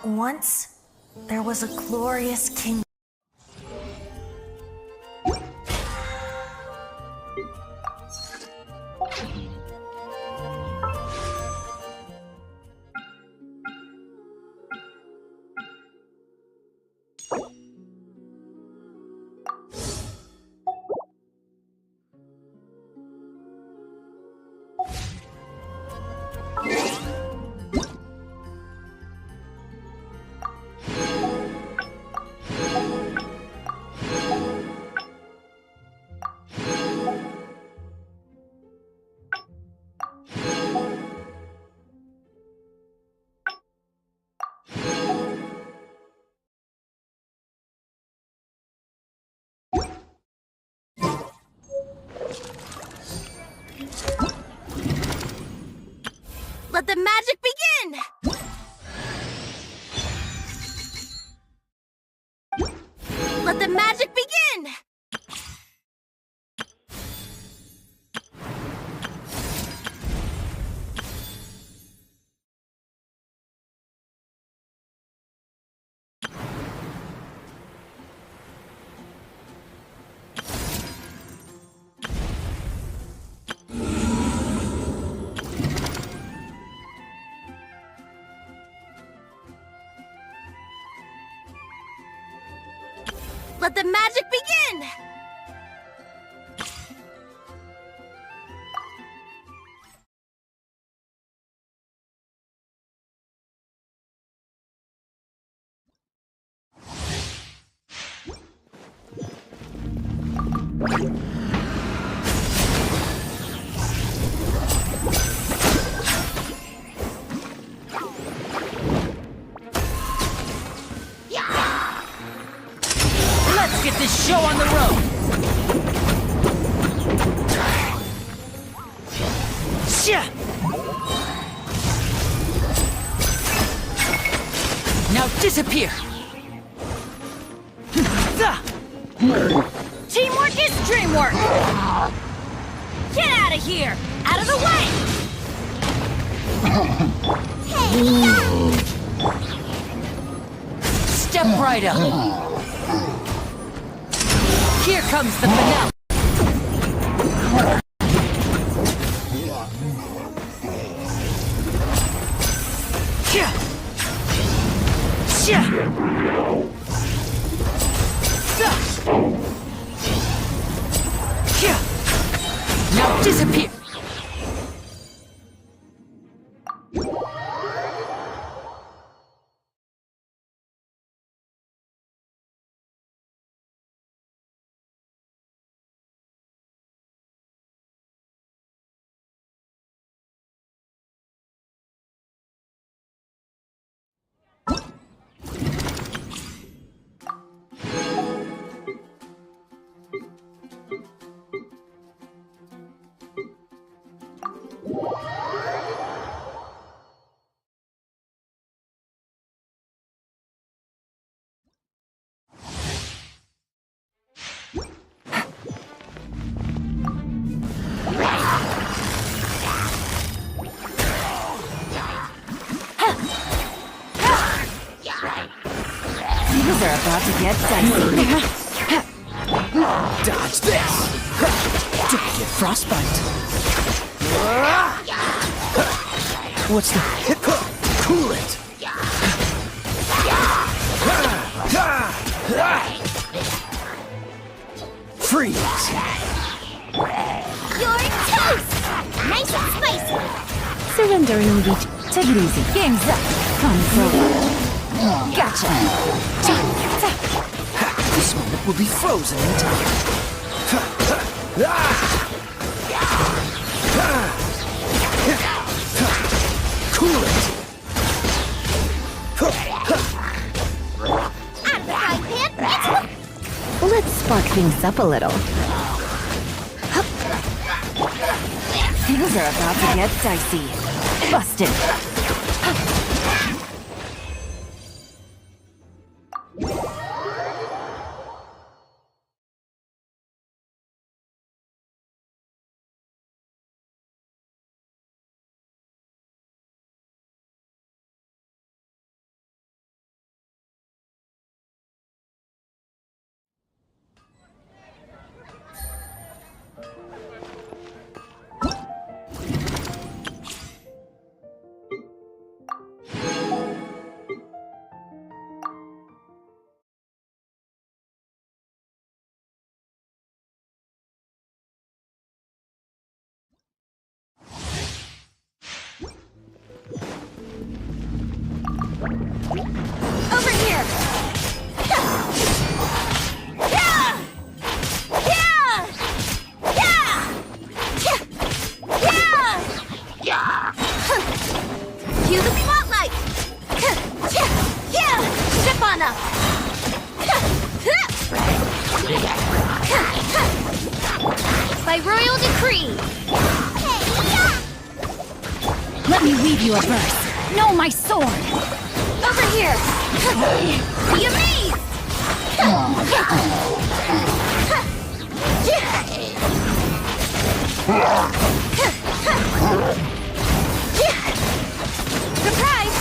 Once, there was a glorious king. Let the magic begin! Let the magic begin! Let the magic begin! Let's get this show on the road! Shit! Now disappear! Teamwork is dreamwork! Get out of here! Out of the way! Hey! Step right up! Here comes the finale! Now disappear! Things are about to get dicey. Dodge this! Don't get frostbite! What's the... Cool it! Freeze! You're toast! Nice and spicy! Surrender and reach. Take it easy. Game's up. Fun for a while. Gotcha. This moment will be frozen in time. Cool it! Out of the frying pan, Let's spark things up a little. Things are about to get dicey. Busted. Over here! Yeah! Yeah! Yeah! Cue the spotlight! Yeah! Step on up! By royal decree! Let me weave you a verse. No, my sword! Over here! Be amazed! Surprise!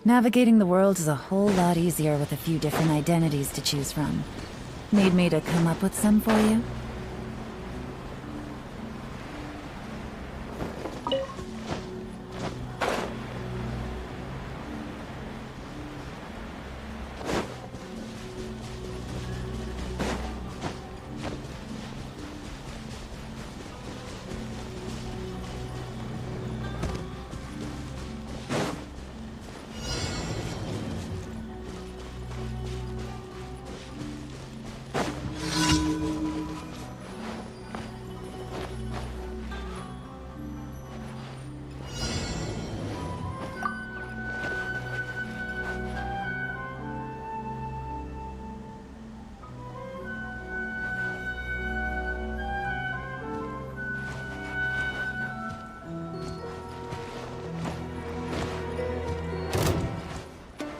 Navigating the world is a whole lot easier with a few different identities to choose from. Need me to come up with some for you?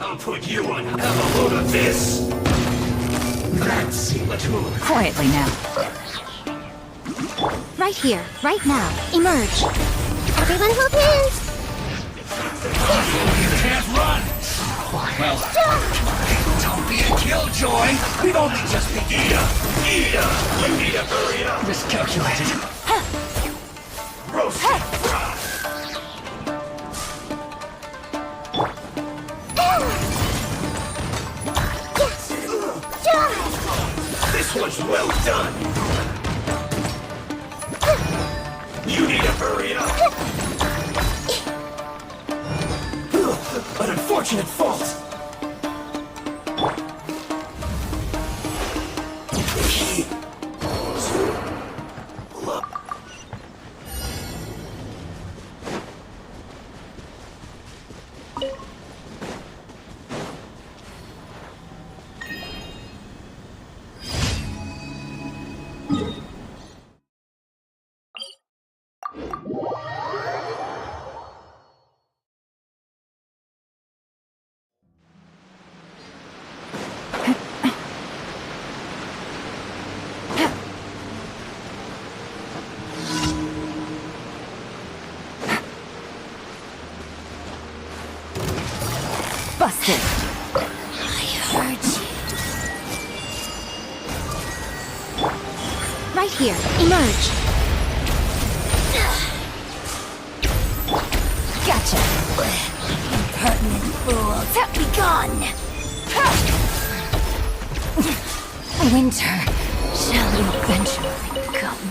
I'll put you on. Have a load of this. That's Sealatul. Quietly now. Right here, right now. Emerge. Everyone hold hands. You can't run. Well, don't be a killjoy. We've only just begun. Ida, you need to hurry up. Miscalculated. Roast it. This was well done. You need to hurry up. An unfortunate fault. Busted. Right here, emerge. Gotcha. Impertinent fools, be gone. Winter shall eventually come.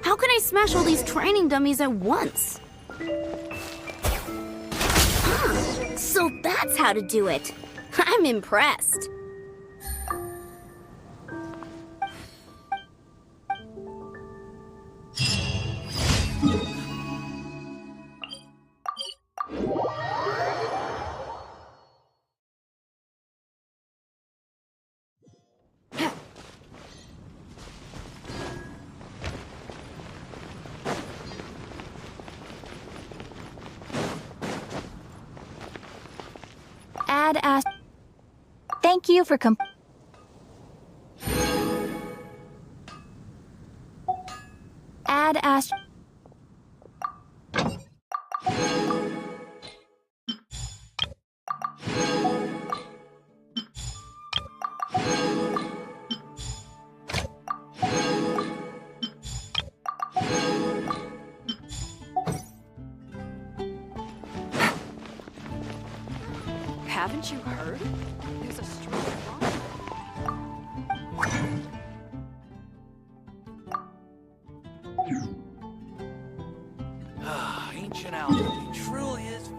How can I smash all these training dummies at once? So that's how to do it. I'm impressed. Add Ash. Thank you for Add Ash. Haven't you heard? There's a strong Ancient alchemy truly is.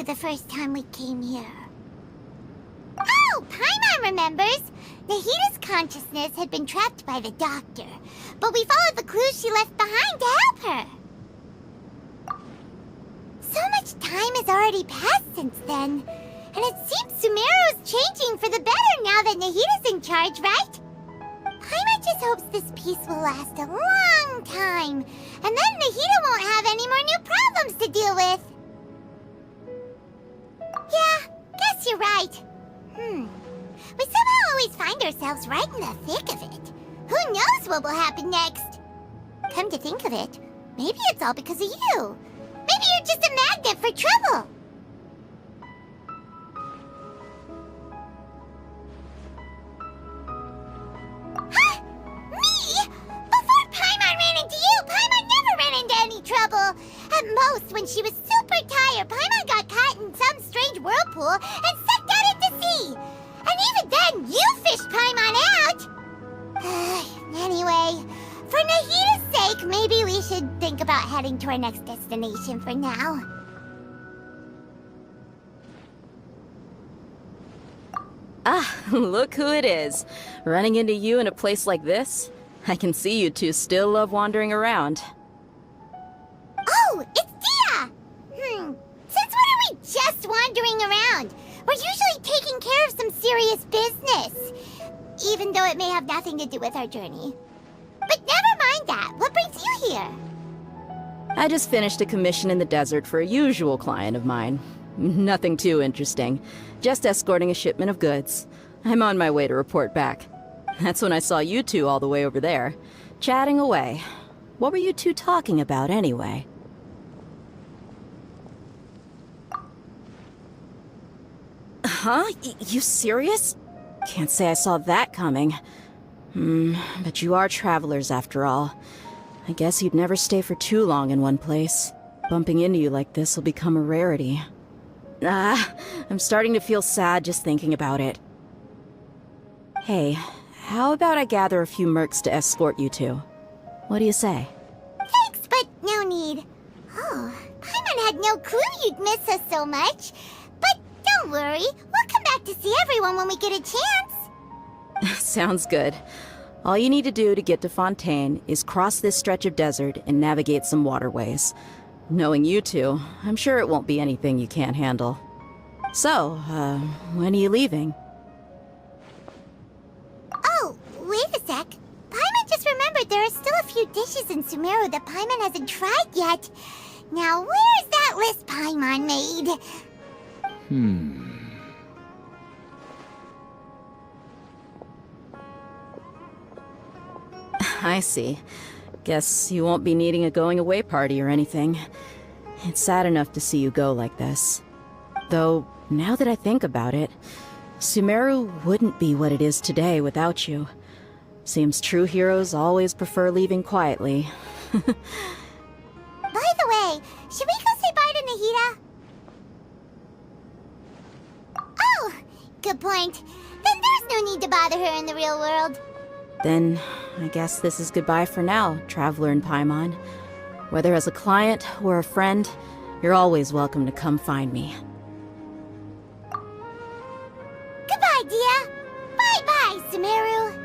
The first time we came here. Oh, Paimon remembers! Nahita's consciousness had been trapped by the doctor, but we followed the clues she left behind to help her. So much time has already passed since then, and it seems Sumeru's changing for the better now that Nahita's in charge, right? Paimon just hopes this peace will last a long time, and then Nahita won't have any more new problems to deal with. Yeah, guess you're right. We somehow always find ourselves right in the thick of it. Who knows what will happen next? Come to think of it, maybe it's all because of you. Maybe you're just a magnet for trouble. Huh? Me? Before Paimon ran into you, Paimon never ran into any trouble. At most, when she was super tired, Paimon got caught in some strange whirlpool and sucked out into sea. And even then, you fished Paimon out. Anyway, for Nahita's sake, maybe we should think about heading to our next destination for now. Ah, look who it is. Running into you in a place like this? I can see you two still love wandering around. Oh, it's Dia! Since when are we just wandering around? We're usually taking care of some serious business. Even though it may have nothing to do with our journey. But never mind that. What brings you here? I just finished a commission in the desert for a usual client of mine. Nothing too interesting. Just escorting a shipment of goods. I'm on my way to report back. That's when I saw you two all the way over there, chatting away. What were you two talking about anyway? Huh? You serious? Can't say I saw that coming. But you are travelers after all. I guess you'd never stay for too long in one place. Bumping into you like this will become a rarity. I'm starting to feel sad just thinking about it. Hey, how about I gather a few mercs to escort you two? What do you say? Thanks, but no need. Oh, Paimon had no clue you'd miss us so much. But don't worry, we'll come back to see everyone when we get a chance. Sounds good. All you need to do to get to Fontaine is cross this stretch of desert and navigate some waterways. Knowing you two, I'm sure it won't be anything you can't handle. So, when are you leaving? Oh, wait a sec. Paimon just remembered there are still a few dishes in Sumeru that Paimon hasn't tried yet. Now, where's that list Paimon made? I see. Guess you won't be needing a going-away party or anything. It's sad enough to see you go like this. Though, now that I think about it, Sumeru wouldn't be what it is today without you. Seems true heroes always prefer leaving quietly. By the way, should we go say bye to Nahida? Oh, good point. Then there's no need to bother her in the real world. Then, I guess this is goodbye for now, Traveler in Paimon. Whether as a client or a friend, you're always welcome to come find me. Goodbye, Dia. Bye-bye, Sumeru.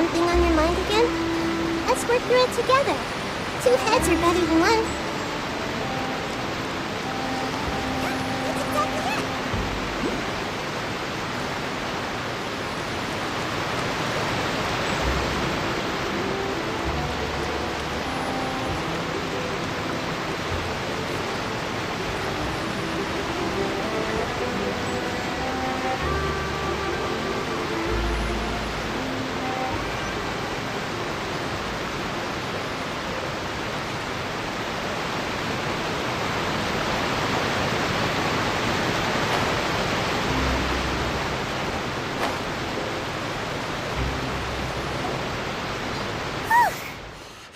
something on your mind again? Let's work through it together. 2 heads are better than 1. That's exactly it.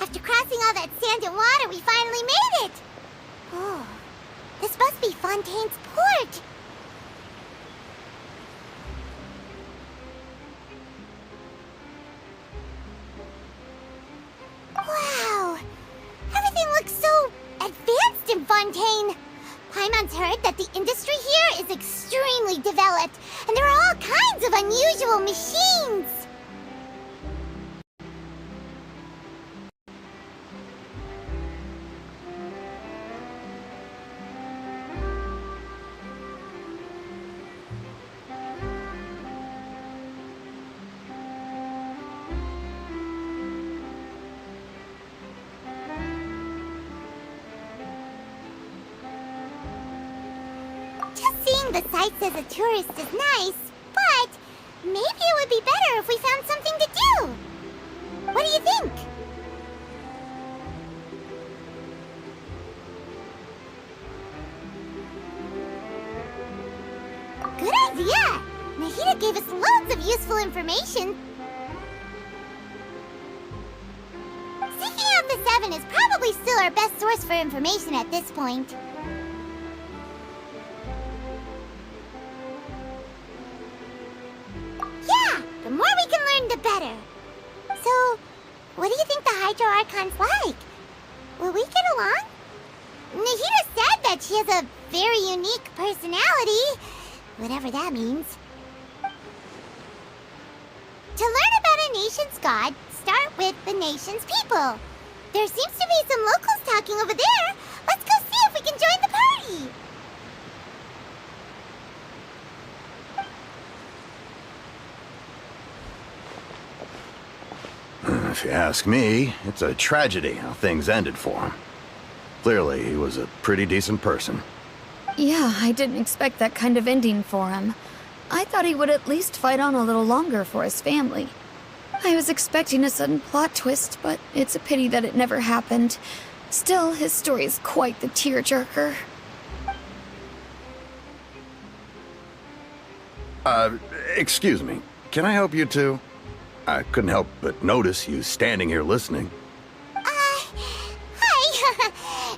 After crossing all that sand and water, we finally made it! Oh, this must be Fontaine's port! Wow! Everything looks so advanced in Fontaine! Paimon's heard that the industry here is extremely developed, and there are all kinds of unusual machines! Just seeing the sights as a tourist is nice, but maybe it would be better if we found something to do. What do you think? Good idea! Nahida gave us loads of useful information. Seeking out the 7 is probably still our best source for information at this point. Yeah, the more we can learn, the better. So, what do you think the Hydro Archon's like? Will we get along? Nahida said that she has a very unique personality, whatever that means. To learn about a nation's god, start with the nation's people. There seems to be some locals talking over there. Let's go see if we can join the party. If you ask me, it's a tragedy how things ended for him. Clearly, he was a pretty decent person. Yeah, I didn't expect that kind of ending for him. I thought he would at least fight on a little longer for his family. I was expecting a sudden plot twist, but it's a pity that it never happened. Still, his story is quite the tearjerker. Excuse me. Can I help you two? I couldn't help but notice you standing here listening. Hi.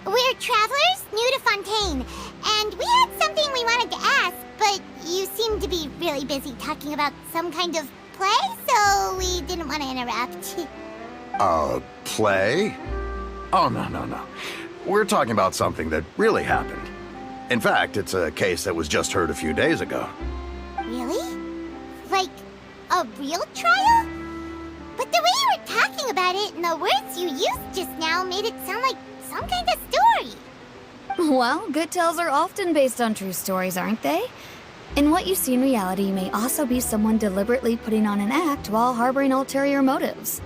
We're travelers new to Fontaine, and we had something we wanted to ask, but you seem to be really busy talking about some kind of play, so we didn't want to interrupt. Play? Oh, no. We're talking about something that really happened. In fact, it's a case that was just heard a few days ago. Really? Like, a real trial? But the way you were talking about it and the words you used just now made it sound like some kind of story. Well, good tales are often based on true stories, aren't they? And what you see in reality may also be someone deliberately putting on an act while harboring ulterior motives.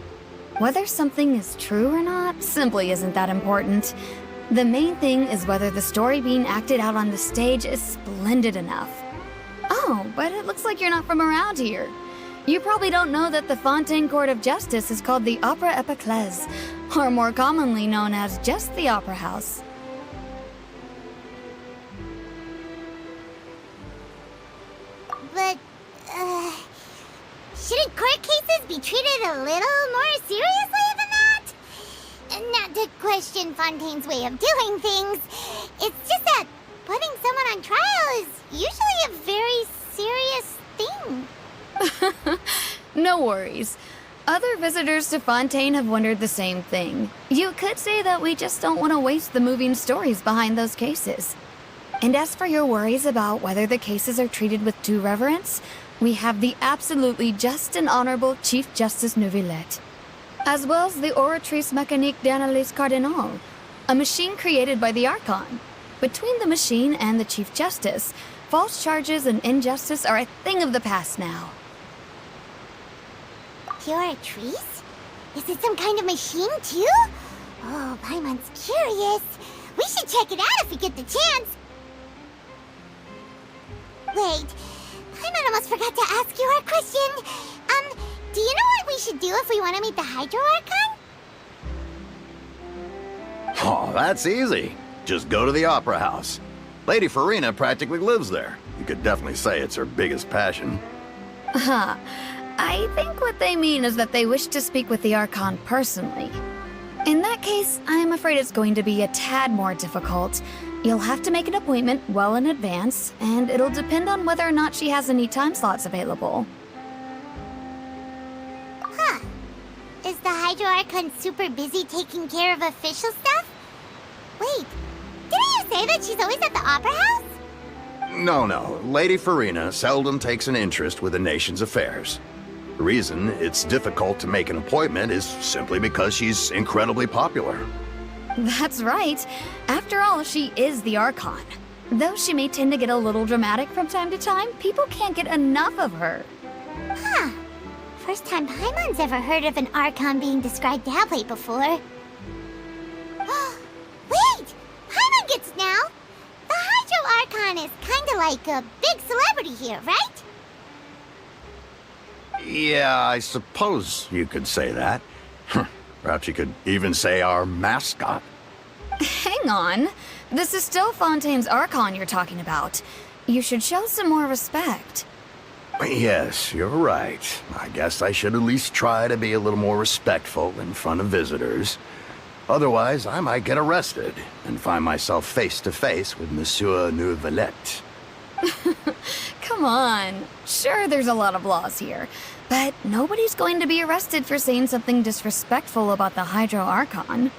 Whether something is true or not simply isn't that important. The main thing is whether the story being acted out on the stage is splendid enough. Oh, but it looks like you're not from around here. You probably don't know that the Fontaine Court of Justice is called the Opera Epiclese, or more commonly known as just the Opera House. But, shouldn't court cases be treated a little more seriously than that? Not to question Fontaine's way of doing things, it's just that putting someone on trial is usually a very serious thing. No worries. Other visitors to Fontaine have wondered the same thing. You could say that we just don't want to waste the moving stories behind those cases. And as for your worries about whether the cases are treated with due reverence, we have the absolutely just and honorable Chief Justice Neuvillette, as well as the Oratrice Mécanique d'Analyse Cardinal, a machine created by the Archon. Between the machine and the Chief Justice, false charges and injustice are a thing of the past now. Oratrice? Is it some kind of machine, too? Oh, Paimon's curious. We should check it out if we get the chance. Wait, Paimon almost forgot to ask you our question. Do you know what we should do if we want to meet the Hydro Archon? Oh, that's easy. Just go to the Opera House. Lady Farina practically lives there. You could definitely say it's her biggest passion. Huh. I think what they mean is that they wish to speak with the Archon personally. In that case, I'm afraid it's going to be a tad more difficult. You'll have to make an appointment well in advance, and it'll depend on whether or not she has any time slots available. Huh. Is the Hydro Archon super busy taking care of official stuff? Wait, didn't you say that she's always at the Opera House? No. Lady Farina seldom takes an interest with the nation's affairs. The reason it's difficult to make an appointment is simply because she's incredibly popular. That's right. After all, she is the Archon. Though she may tend to get a little dramatic from time to time, people can't get enough of her. Huh. First time Paimon's ever heard of an Archon being described that way before. Wait! Paimon gets it now! The Hydro Archon is kinda like a big celebrity here, right? Yeah, I suppose you could say that. Perhaps you could even say our mascot. Hang on. This is still Fontaine's Archon you're talking about. You should show some more respect. Yes, you're right. I guess I should at least try to be a little more respectful in front of visitors. Otherwise, I might get arrested and find myself face to face with Monsieur Neuvillette. Come on. Sure, there's a lot of laws here, but nobody's going to be arrested for saying something disrespectful about the Hydro Archon.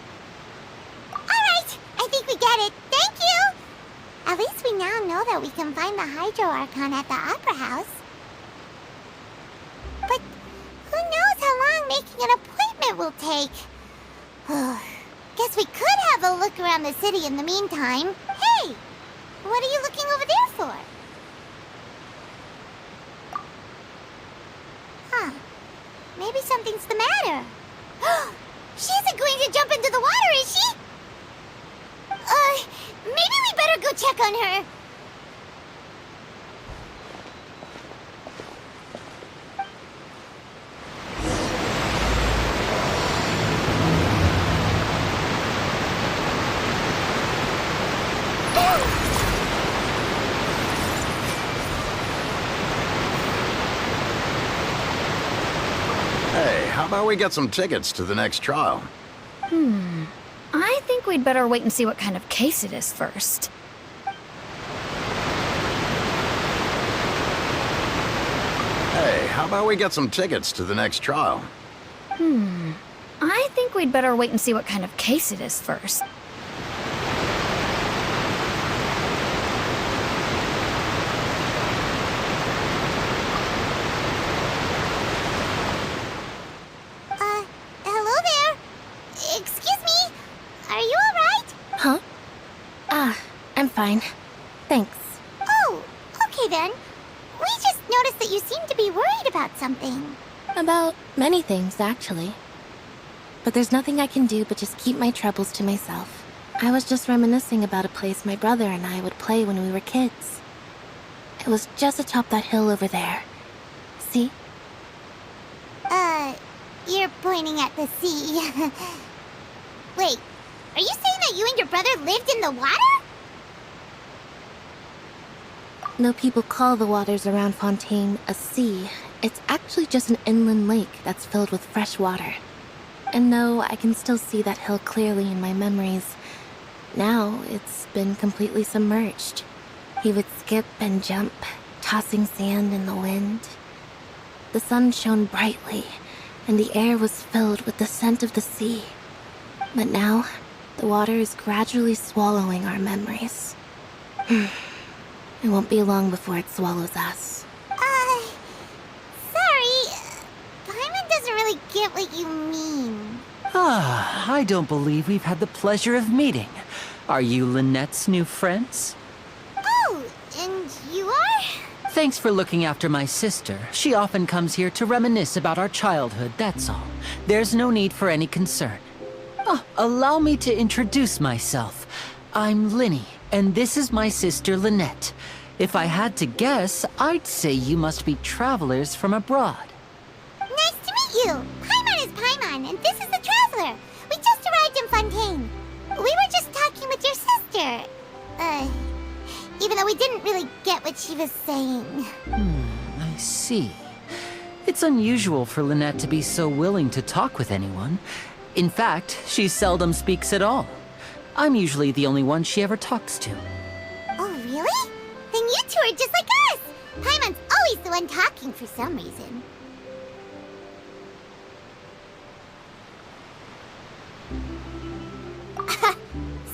Alright, I think we get it. Thank you! At least we now know that we can find the Hydro Archon at the Opera House. But who knows how long making an appointment will take? Guess we could have a look around the city in the meantime. Hey! What are you looking over there for? Huh. Maybe something's the matter. She isn't going to jump into the water, is she? Maybe we better go check on her. Hey, how about we get some tickets to the next trial? I think we'd better wait and see what kind of case it is first. Hey, how about we get some tickets to the next trial? I think we'd better wait and see what kind of case it is first. Hello there. Excuse me. Are you alright? Huh? I'm fine. Thanks. Oh, okay then. We just noticed that you seem to be worried about something. About many things, actually. But there's nothing I can do but just keep my troubles to myself. I was just reminiscing about a place my brother and I would play when we were kids. It was just atop that hill over there. See? You're pointing at the sea. Wait, are you saying that you and your brother lived in the water? Though people call the waters around Fontaine a sea, it's actually just an inland lake that's filled with fresh water. And though I can still see that hill clearly in my memories, now it's been completely submerged. He would skip and jump, tossing sand in the wind. The sun shone brightly, and the air was filled with the scent of the sea. But now, the water is gradually swallowing our memories. It won't be long before it swallows us. get what you mean. Ah, I don't believe we've had the pleasure of meeting. Are you Lynette's new friends? Oh, and you are? Thanks for looking after my sister. She often comes here to reminisce about our childhood, that's all. There's no need for any concern. Oh, allow me to introduce myself. I'm Linny, and this is my sister Lynette. If I had to guess, I'd say you must be travelers from abroad. Nice to meet you. Paimon is Paimon, and this is the Traveler. We just arrived in Fontaine. We were just talking with your sister. Even though we didn't really get what she was saying. I see. It's unusual for Lynette to be so willing to talk with anyone. In fact, she seldom speaks at all. I'm usually the only one she ever talks to. Oh, really? Then you two are just like us! Paimon's always the one talking for some reason.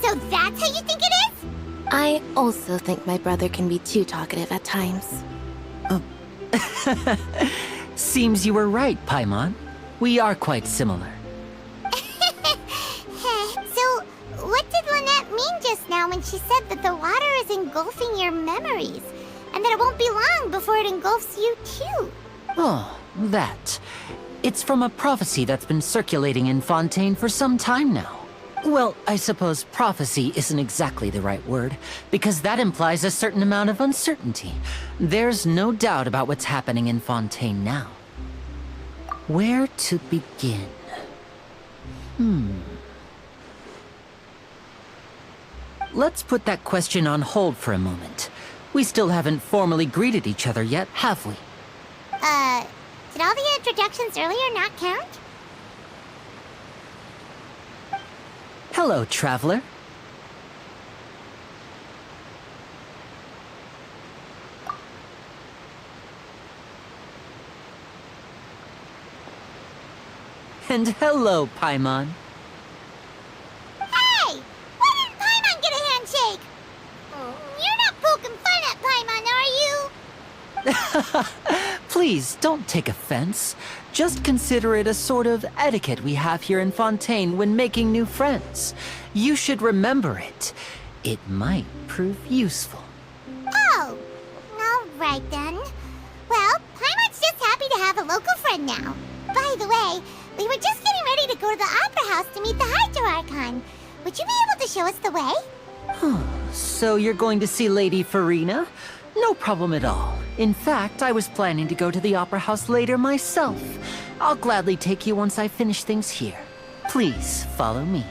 So that's how you think it is? I also think my brother can be too talkative at times. Seems you were right, Paimon. We are quite similar. So, what did Lynette mean just now when she said that the water is engulfing your memories? And that it won't be long before it engulfs you too? Oh, that. It's from a prophecy that's been circulating in Fontaine for some time now. Well, I suppose prophecy isn't exactly the right word, because that implies a certain amount of uncertainty. There's no doubt about what's happening in Fontaine now. Where to begin? Let's put that question on hold for a moment. We still haven't formally greeted each other yet, have we? Did all the introductions earlier not count? Hello, traveler. And hello, Paimon. Hey! Why didn't Paimon get a handshake? You're not poking fun at Paimon, are you? Please, don't take offense. Just consider it a sort of etiquette we have here in Fontaine when making new friends. You should remember it. It might prove useful. Oh, all right then. Well, Paimon's just happy to have a local friend now. By the way, we were just getting ready to go to the Opera House to meet the Hydro Archon. Would you be able to show us the way? So you're going to see Lady Farina? No problem at all. In fact, I was planning to go to the Opera House later myself. I'll gladly take you once I finish things here. Please, follow me.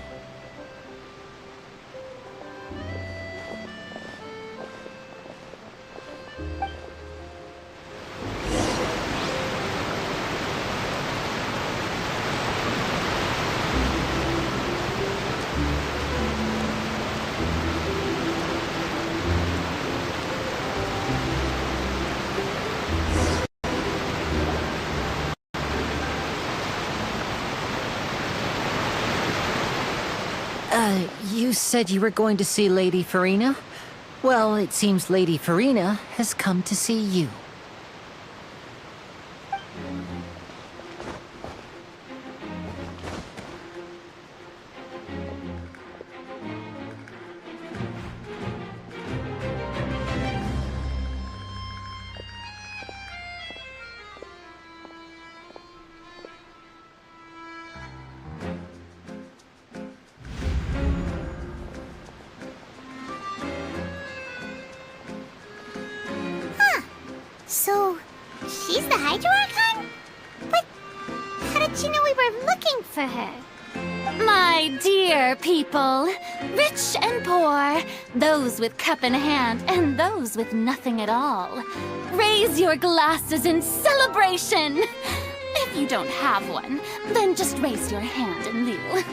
You said you were going to see Lady Farina? Well, it seems Lady Farina has come to see you. So, she's the Hydro Archon? But how did she know we were looking for her? My dear people, rich and poor, those with cup in hand and those with nothing at all, raise your glasses in celebration! If you don't have one, then just raise your hand in lieu.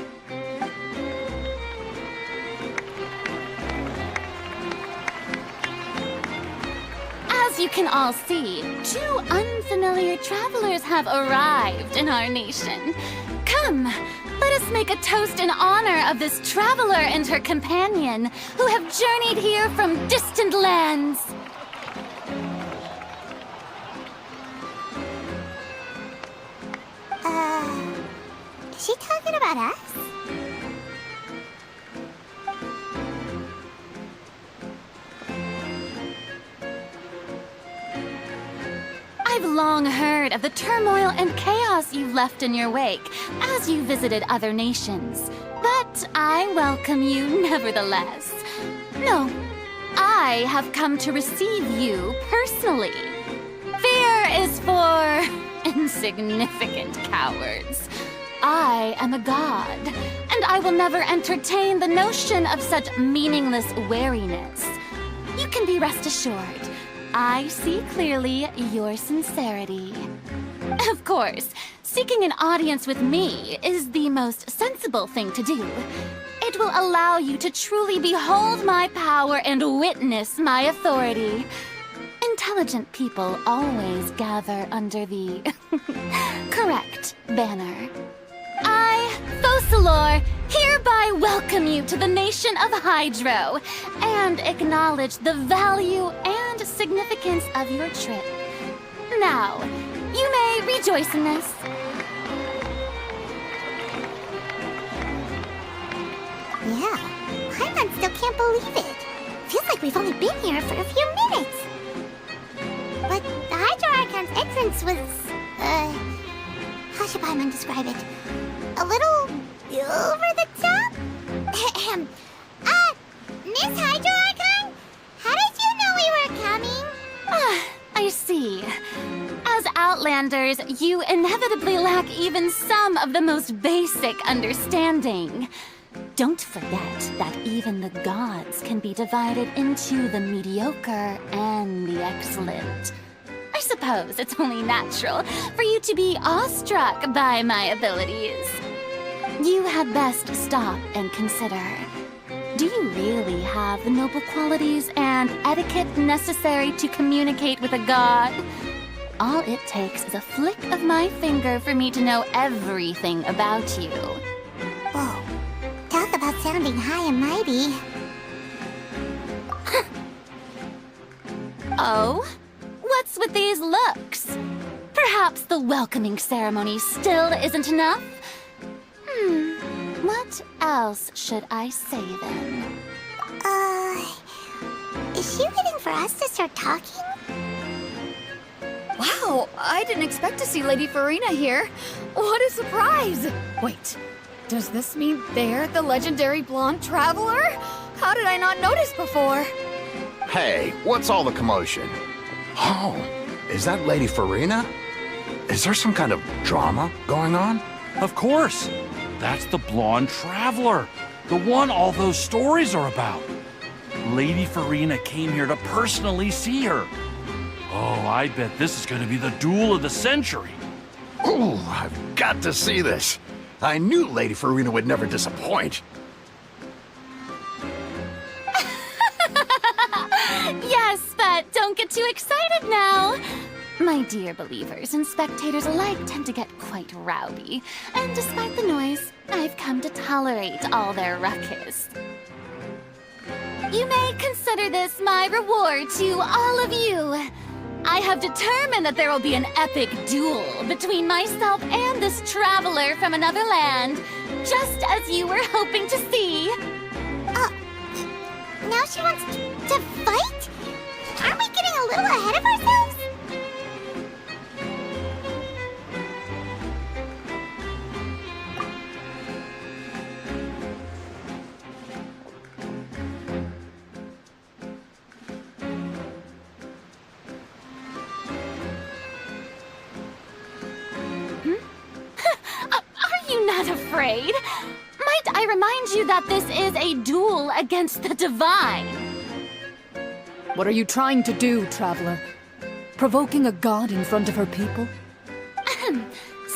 As you can all see, two unfamiliar travelers have arrived in our nation. Come, let us make a toast in honor of this traveler and her companion who have journeyed here from distant lands. Is she talking about us? I've long heard of the turmoil and chaos you've left in your wake as you visited other nations. But I welcome you nevertheless. No, I have come to receive you personally. Fear is for insignificant cowards. I am a god, and I will never entertain the notion of such meaningless wariness. You can be rest assured, I see clearly your sincerity. Of course, seeking an audience with me is the most sensible thing to do. It will allow you to truly behold my power and witness my authority. Intelligent people always gather under the correct banner. I, Focalor, hereby welcome you to the nation of Hydro and acknowledge the value and significance of your trip. Now, you may rejoice in this. Yeah, Paimon still can't believe it. Feels like we've only been here for a few minutes. But the Hydro Archon's entrance was, how should Paimon describe it? A little over the top? Miss Hydro Archon? How did you know we were coming? I see. As Outlanders, you inevitably lack even some of the most basic understanding. Don't forget that even the gods can be divided into the mediocre and the excellent. I suppose it's only natural for you to be awestruck by my abilities. You had best stop and consider. Do you really have the noble qualities and etiquette necessary to communicate with a god? All it takes is a flick of my finger for me to know everything about you. Whoa. Talk about sounding high and mighty. Oh? What's with these looks? Perhaps the welcoming ceremony still isn't enough? What else should I say then? Is she waiting for us to start talking? Wow, I didn't expect to see Lady Farina here. What a surprise! Wait, does this mean they're the legendary blonde traveler? How did I not notice before? Hey, what's all the commotion? Oh, is that Lady Farina? Is there some kind of drama going on? Of course. That's the blonde traveler. The one all those stories are about. Lady Farina came here to personally see her. Oh, I bet this is going to be the duel of the century. Ooh, I've got to see this. I knew Lady Farina would never disappoint. Yes, but don't get too excited now. My dear believers and spectators alike tend to get quite rowdy, and despite the noise, I've come to tolerate all their ruckus. You may consider this my reward to all of you. I have determined that there will be an epic duel between myself and this traveler from another land, just as you were hoping to see. Now she wants to fight? Aren't we getting a little ahead of ourselves? Are you not afraid? Might I remind you that this is a duel against the divine? What are you trying to do, traveler? Provoking a god in front of her people?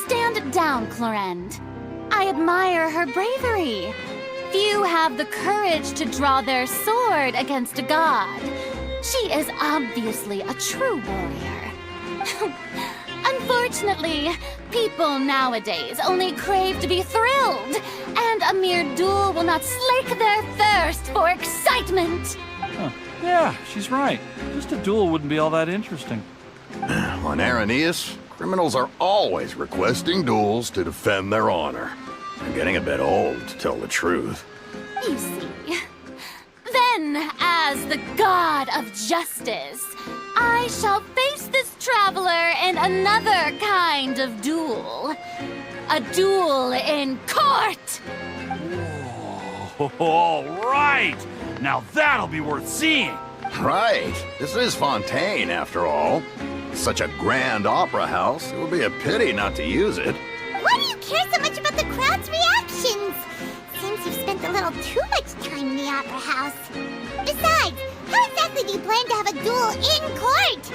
Stand down, Clorend. I admire her bravery. Few have the courage to draw their sword against a god. She is obviously a true warrior. Unfortunately, people nowadays only crave to be thrilled, and a mere duel will not slake their thirst for excitement. Huh. Yeah, she's right. Just a duel wouldn't be all that interesting. On Araneus, criminals are always requesting duels to defend their honor. I'm getting a bit old, to tell the truth. You see. Then, as the god of justice, I shall face this traveler in another kind of duel. A duel in court! Whoa, all right! Now that'll be worth seeing! Right. This is Fontaine, after all. Such a grand opera house, it would be a pity not to use it. Why do you care so much about the crowd's reactions? Seems you've spent a little too much time in the opera house. Besides, how exactly do you plan to have a duel in court?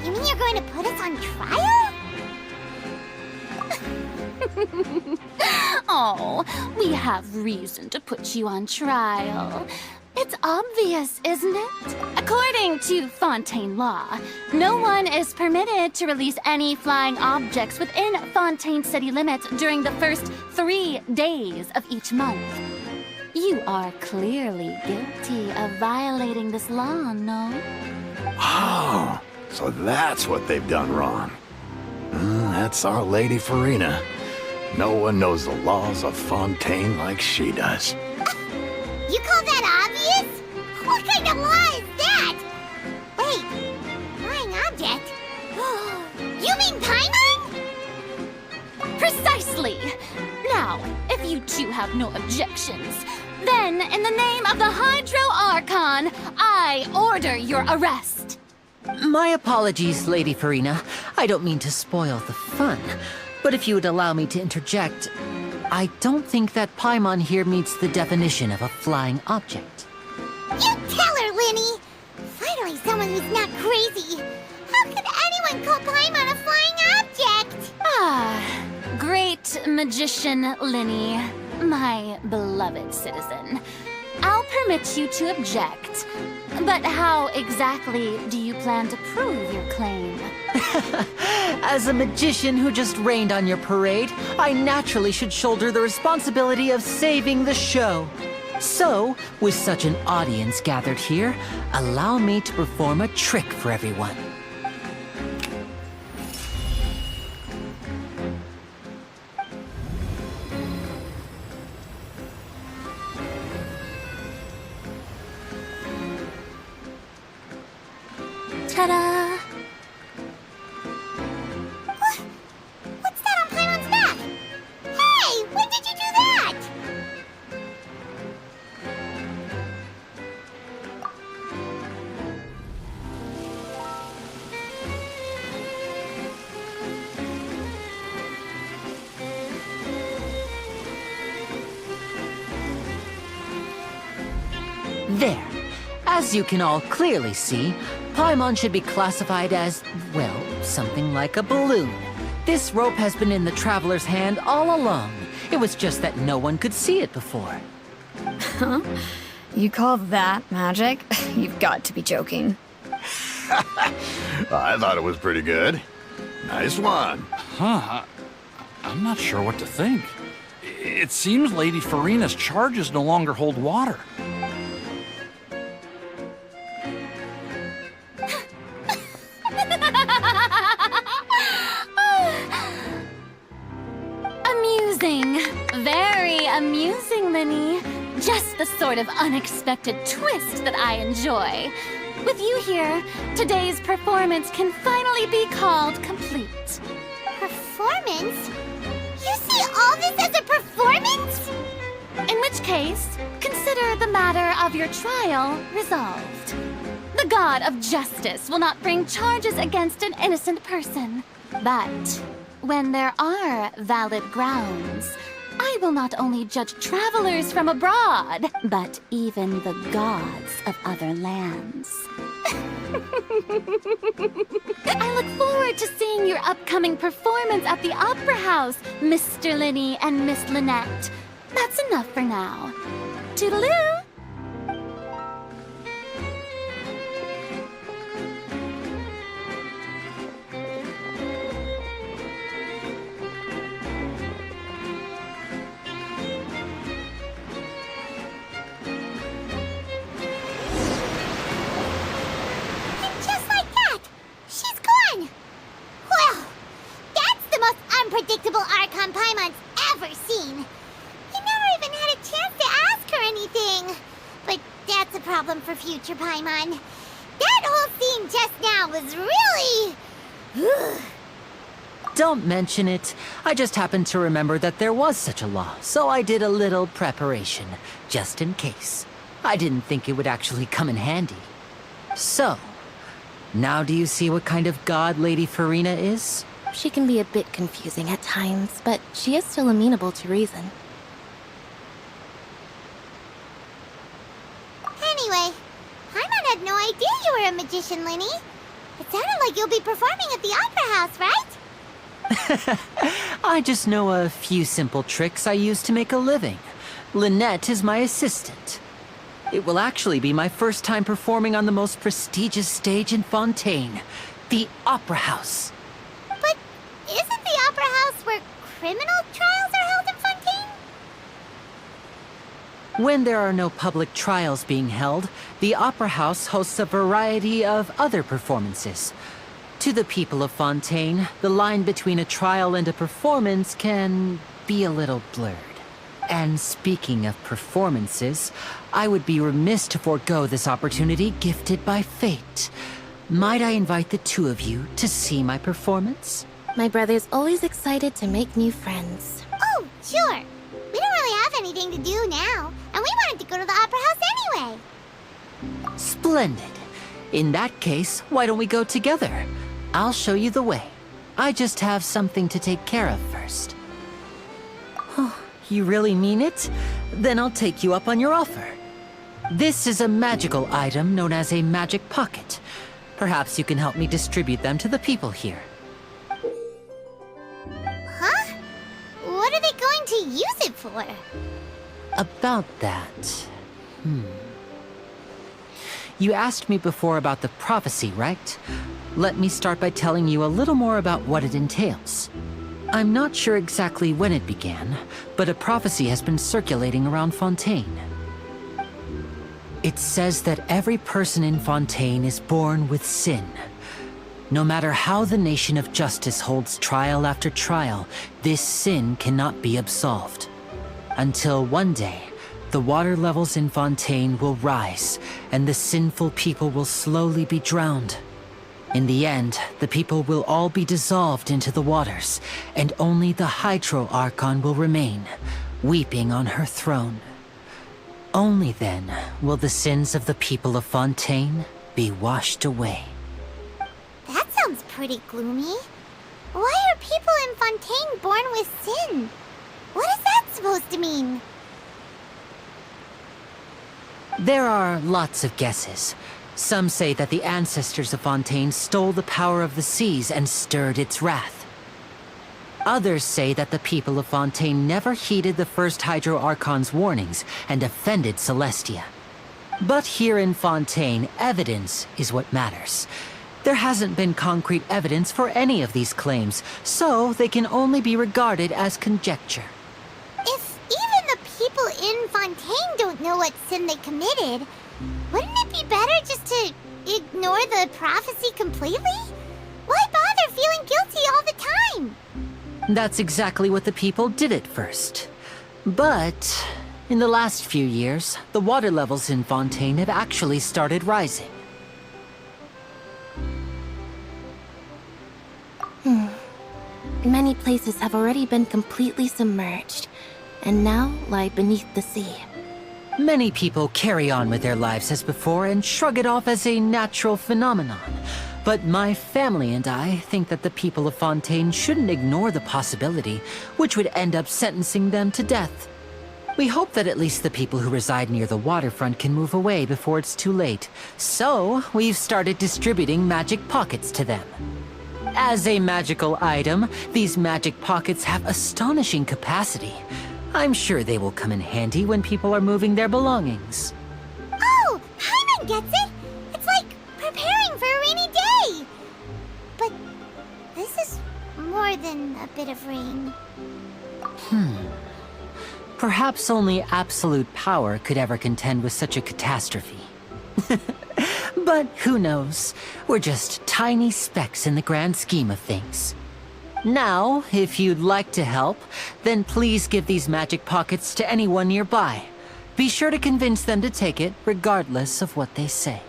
You mean you're going to put us on trial? Oh, we have reason to put you on trial. It's obvious, isn't it? According to Fontaine law, no one is permitted to release any flying objects within Fontaine city limits during the first 3 days of each month. You are clearly guilty of violating this law, no? Oh, so that's what they've done wrong. That's our Lady Farina. No one knows the laws of Fontaine like she does. You call that obvious? What kind of law is that? Wait, flying object? You mean Paimon? Precisely! Now, if you two have no objections, then in the name of the Hydro Archon, I order your arrest. My apologies, Lady Farina. I don't mean to spoil the fun. But if you would allow me to interject, I don't think that Paimon here meets the definition of a flying object. You tell her, Linny! Finally someone who's not crazy. How could anyone call Paimon a flying object? Ah, great magician Linny, my beloved citizen. I'll permit you to object. But how exactly do you plan to prove your claim? As a magician who just rained on your parade, I naturally should shoulder the responsibility of saving the show. So, with such an audience gathered here, allow me to perform a trick for everyone. Ta-da! What's that on Paimon's back? Hey, when did you do that? There. As you can all clearly see, Paimon should be classified as, well, something like a balloon. This rope has been in the traveler's hand all along. It was just that no one could see it before. Huh? You call that magic? You've got to be joking. I thought it was pretty good. Nice one. Huh, I'm not sure what to think. It seems Lady Farina's charges no longer hold water. Amusing. Very amusing, Linny. Just the sort of unexpected twist that I enjoy. With you here, today's performance can finally be called complete. Performance? You see all this as a performance? In which case, consider the matter of your trial resolved. The god of justice will not bring charges against an innocent person. But when there are valid grounds, I will not only judge travelers from abroad, but even the gods of other lands. I look forward to seeing your upcoming performance at the Opera House, Mr. Linny and Miss Lynette. That's enough for now. Toodaloo! Unpredictable Archon Paimon's ever seen. man. That whole scene just now was really... Don't mention it. I just happened to remember that there was such a law, so I did a little preparation, just in case. I didn't think it would actually come in handy. So, now do you see what kind of god Lady Farina is? She can be a bit confusing at times, but she is still amenable to reason. Anyway, Paimon had no idea you were a magician, Linny. It sounded like you'll be performing at the Opera House, right? I just know a few simple tricks I use to make a living. Lynette is my assistant. It will actually be my first time performing on the most prestigious stage in Fontaine, the Opera House. But isn't the Opera House where criminal trials are held in Fontaine? When there are no public trials being held, the Opera House hosts a variety of other performances. To the people of Fontaine, the line between a trial and a performance can be a little blurred. And speaking of performances, I would be remiss to forego this opportunity gifted by fate. Might I invite the two of you to see my performance? My brother's always excited to make new friends. Oh, sure. We don't really have anything to do now, and we wanted to go to the Opera House anyway. Splendid. In that case, why don't we go together? I'll show you the way. I just have something to take care of first. Oh, you really mean it? Then I'll take you up on your offer. This is a magical item known as a magic pocket. Perhaps you can help me distribute them to the people here. Huh? What are they going to use it for? About that... You asked me before about the prophecy, right? Let me start by telling you a little more about what it entails. I'm not sure exactly when it began, but a prophecy has been circulating around Fontaine. It says that every person in Fontaine is born with sin. No matter how the nation of justice holds trial after trial, this sin cannot be absolved. Until one day, the water levels in Fontaine will rise, and the sinful people will slowly be drowned. In the end, the people will all be dissolved into the waters, and only the Hydro Archon will remain, weeping on her throne. Only then will the sins of the people of Fontaine be washed away. That sounds pretty gloomy. Why are people in Fontaine born with sin? What is that supposed to mean? There are lots of guesses. Some say that the ancestors of Fontaine stole the power of the seas and stirred its wrath. Others say that the people of Fontaine never heeded the first Hydro Archon's warnings and offended Celestia. But here in Fontaine, evidence is what matters. There hasn't been concrete evidence for any of these claims, so they can only be regarded as conjecture. If even the people in Fontaine don't know what sin they committed, wouldn't it be better just to ignore the prophecy completely? Why bother feeling guilty all the time? That's exactly what the people did at first. But in the last few years, the water levels in Fontaine have actually started rising. Many places have already been completely submerged, and now lie beneath the sea. Many people carry on with their lives as before and shrug it off as a natural phenomenon. But my family and I think that the people of Fontaine shouldn't ignore the possibility, which would end up sentencing them to death. We hope that at least the people who reside near the waterfront can move away before it's too late. So, we've started distributing magic pockets to them. As a magical item, these magic pockets have astonishing capacity. I'm sure they will come in handy when people are moving their belongings. Oh, Paimon gets it! It's like preparing for a rainy day! But this is more than a bit of rain. Perhaps only absolute power could ever contend with such a catastrophe. But who knows? We're just tiny specks in the grand scheme of things. Now, if you'd like to help, then please give these magic pockets to anyone nearby. Be sure to convince them to take it, regardless of what they say.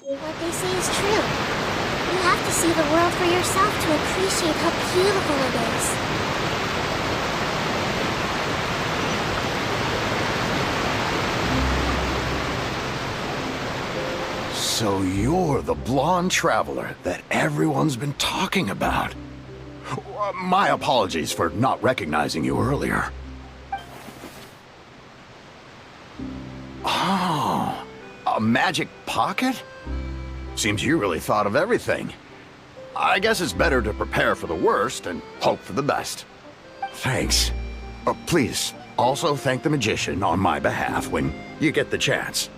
What they say is true. You have to see the world for yourself to appreciate how beautiful it is. So you're the blonde traveler that everyone's been talking about. My apologies for not recognizing you earlier. Oh, a magic pocket? Seems you really thought of everything. I guess it's better to prepare for the worst and hope for the best. Thanks. Please, also thank the magician on my behalf when you get the chance.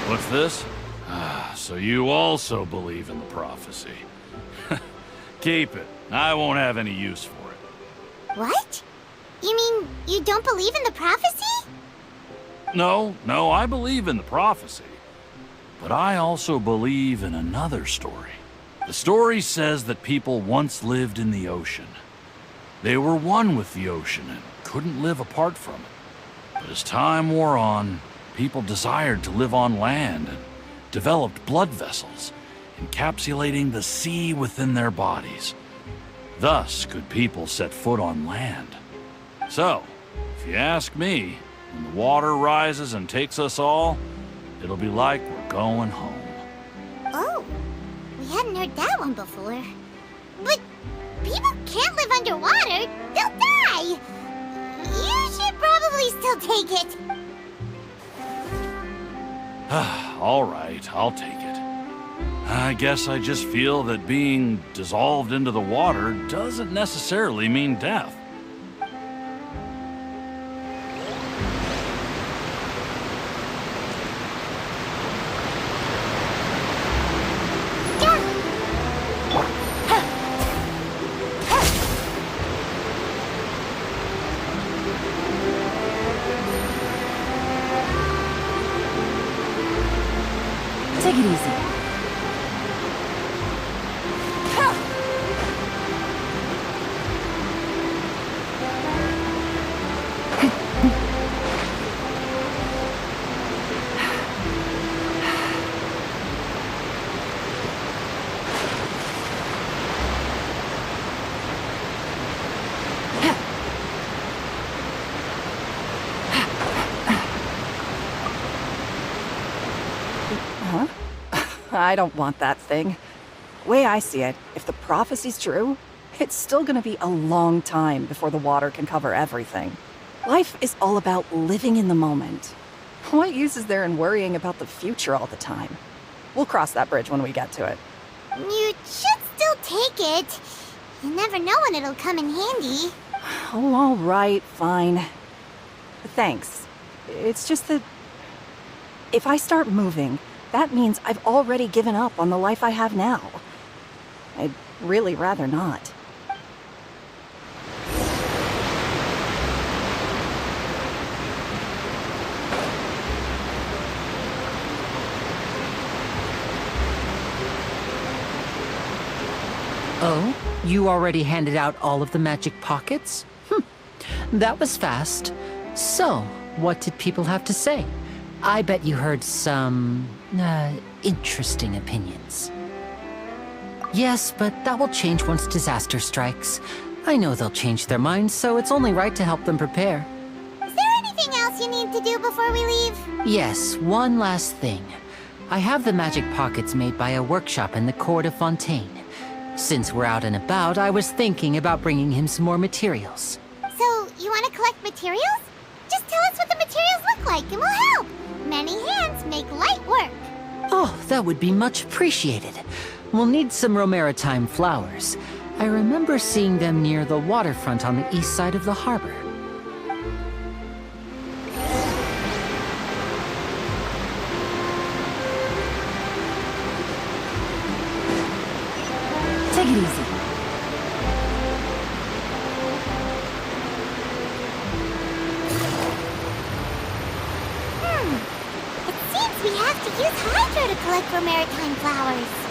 What's this? So you also believe in the prophecy. Keep it. I won't have any use for it. What? You mean you don't believe in the prophecy? No, I believe in the prophecy. But I also believe in another story. The story says that people once lived in the ocean. They were one with the ocean and couldn't live apart from it. But as time wore on, people desired to live on land and developed blood vessels, encapsulating the sea within their bodies. Thus could people set foot on land. So, if you ask me, when the water rises and takes us all, it'll be like we're going home. Oh, we hadn't heard that one before. But people can't live underwater. They'll die. You should probably still take it. All right, I'll take it. I guess I just feel that being dissolved into the water doesn't necessarily mean death. Take it easy. I don't want that thing. Way I see it, if the prophecy's true, it's still gonna be a long time before the water can cover everything. Life is all about living in the moment. What use is there in worrying about the future all the time? We'll cross that bridge when we get to it. You should still take it. You never know when it'll come in handy. Oh, all right, fine. Thanks. It's just that if I start moving, that means I've already given up on the life I have now. I'd really rather not. Oh? You already handed out all of the magic pockets? That was fast. So, what did people have to say? I bet you heard some, interesting opinions. Yes, but that will change once disaster strikes. I know they'll change their minds, so it's only right to help them prepare. Is there anything else you need to do before we leave? Yes, one last thing. I have the magic pockets made by a workshop in the court of Fontaine. Since we're out and about, I was thinking about bringing him some more materials. So, you want to collect materials? Just tell us what the materials look like and we'll help. Many hands make light work. Oh, that would be much appreciated. We'll need some Romaritime flowers, I remember seeing them near the waterfront on the east side of the harbor. Take it easy. It seems we have to use Hydro to collect for maritime flowers.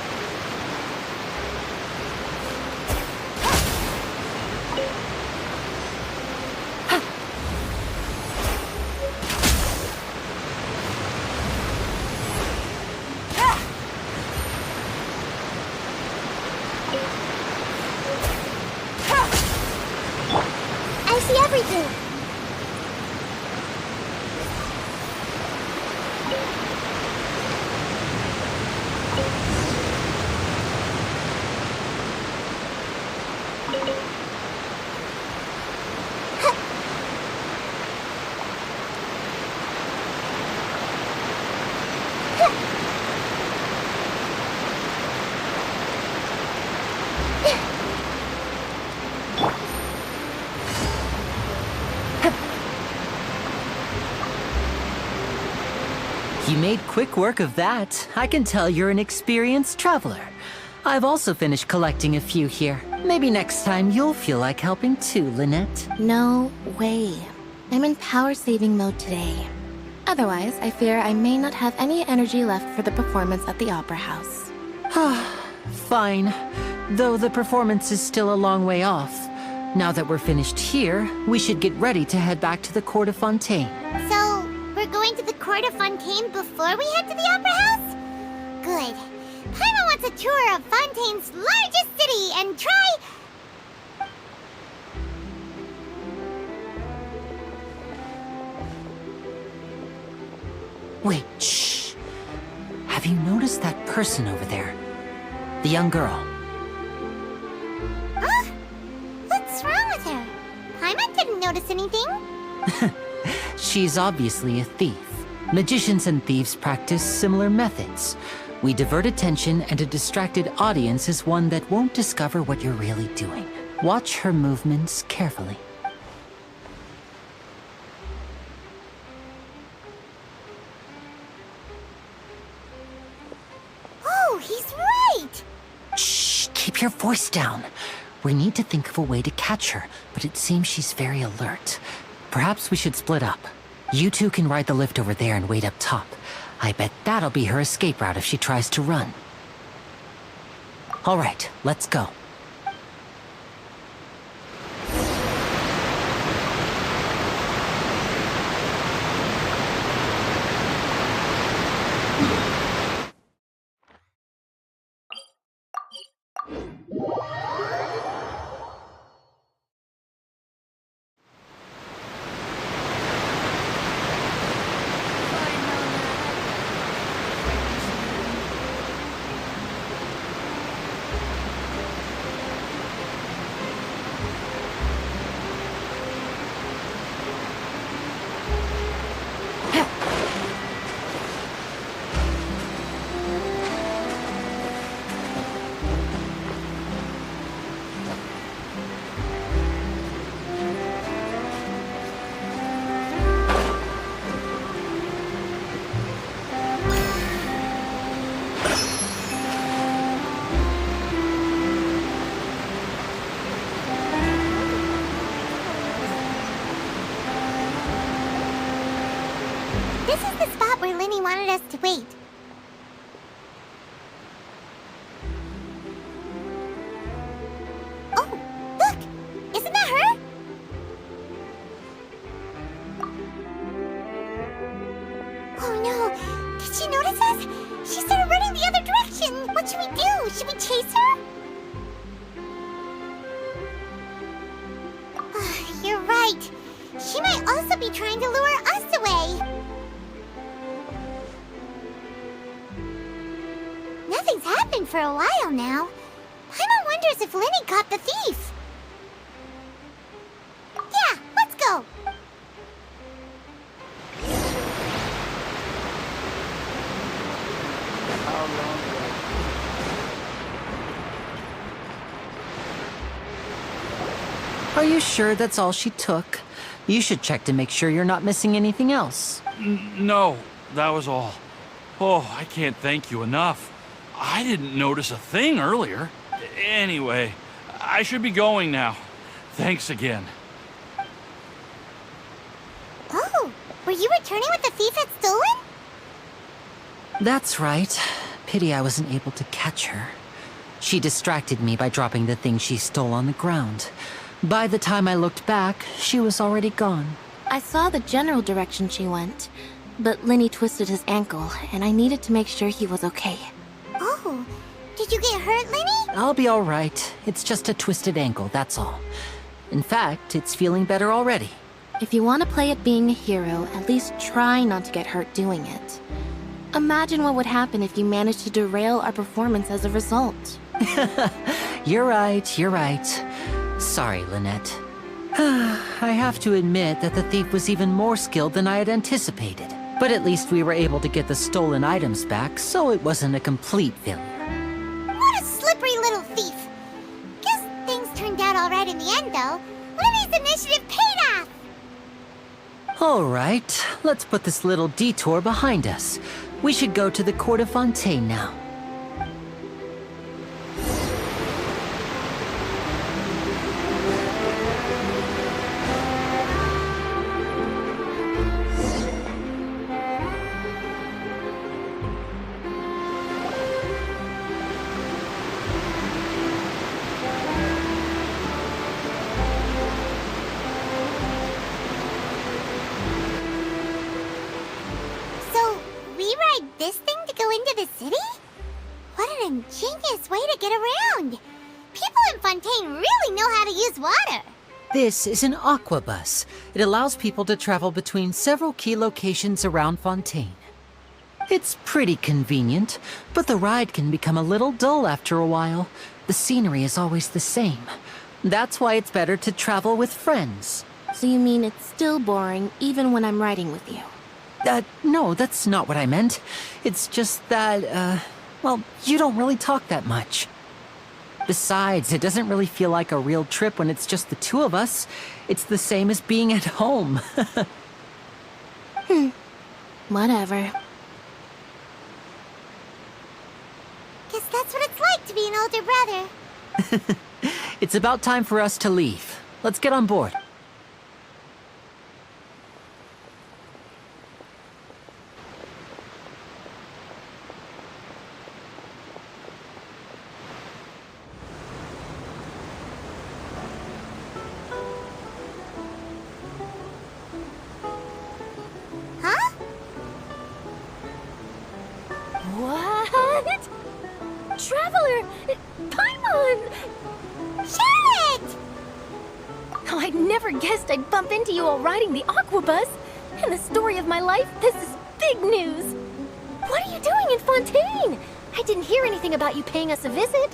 I see everything. You made quick work of that. I can tell you're an experienced traveler. I've also finished collecting a few here. Maybe next time you'll feel like helping too, Lynette. No way. I'm in power-saving mode today. Otherwise, I fear I may not have any energy left for the performance at the Opera House. Fine. Though the performance is still a long way off. Now that we're finished here, we should get ready to head back to the court of Fontaine. So, we're going to the court of Fontaine before we head to the Opera House? Good. Paimon wants a tour of Fontaine's largest city and try... Wait, shh. Have you noticed that person over there? The young girl. Huh? What's wrong with her? Paimon didn't notice anything. She's obviously a thief. Magicians and thieves practice similar methods. We divert attention, and a distracted audience is one that won't discover what you're really doing. Watch her movements carefully. Oh, he's right! Shh, keep your voice down. We need to think of a way to catch her, but it seems she's very alert. Perhaps we should split up. You two can ride the lift over there and wait up top. I bet that'll be her escape route if she tries to run. All right, let's go. This is the spot where Linny wanted us to wait. Oh, look! Isn't that her? Oh no! Did she notice us? She started running the other direction! What should we do? Should we chase her? You're right. She might also be trying to lure us away. Nothing's happened for a while now. Paimon wonders if Linny caught the thief. Yeah, let's go. you sure that's all she took? You should check to make sure you're not missing anything else. No, that was all. Oh, I can't thank you enough. I didn't notice a thing earlier. Anyway, I should be going now. Thanks again. Oh, were you returning what the thief had stolen? That's right. Pity I wasn't able to catch her. She distracted me by dropping the thing she stole on the ground. By the time I looked back, she was already gone. I saw the general direction she went, but Lenny twisted his ankle, and I needed to make sure he was okay. Oh, did you get hurt, Lenny? I'll be all right. It's just a twisted ankle, that's all. In fact, it's feeling better already. If you want to play at being a hero, at least try not to get hurt doing it. Imagine what would happen if you managed to derail our performance as a result. You're right, you're right. Sorry, Lynette. I have to admit that the thief was even more skilled than I had anticipated. But at least we were able to get the stolen items back, so it wasn't a complete failure. What a slippery little thief. Guess things turned out all right in the end, though. Lenny's initiative paid off! All right, let's put this little detour behind us. We should go to the court of Fontaine now. This thing to go into the city? What an ingenious way to get around! People in Fontaine really know how to use water! This is an aqua bus. It allows people to travel between several key locations around Fontaine. It's pretty convenient, but the ride can become a little dull after a while. The scenery is always the same. That's why it's better to travel with friends. So you mean it's still boring even when I'm riding with you? No, that's not what I meant. It's just that, well, you don't really talk that much. Besides, it doesn't really feel like a real trip when it's just the two of us. It's the same as being at home. Whatever. Guess that's what it's like to be an older brother. It's about time for us to leave. Let's get on board. What? Traveler! Paimon! Charlotte! Oh, I never guessed I'd bump into you all riding the aquabus. In the story of my life, this is big news. What are you doing in Fontaine? I didn't hear anything about you paying us a visit.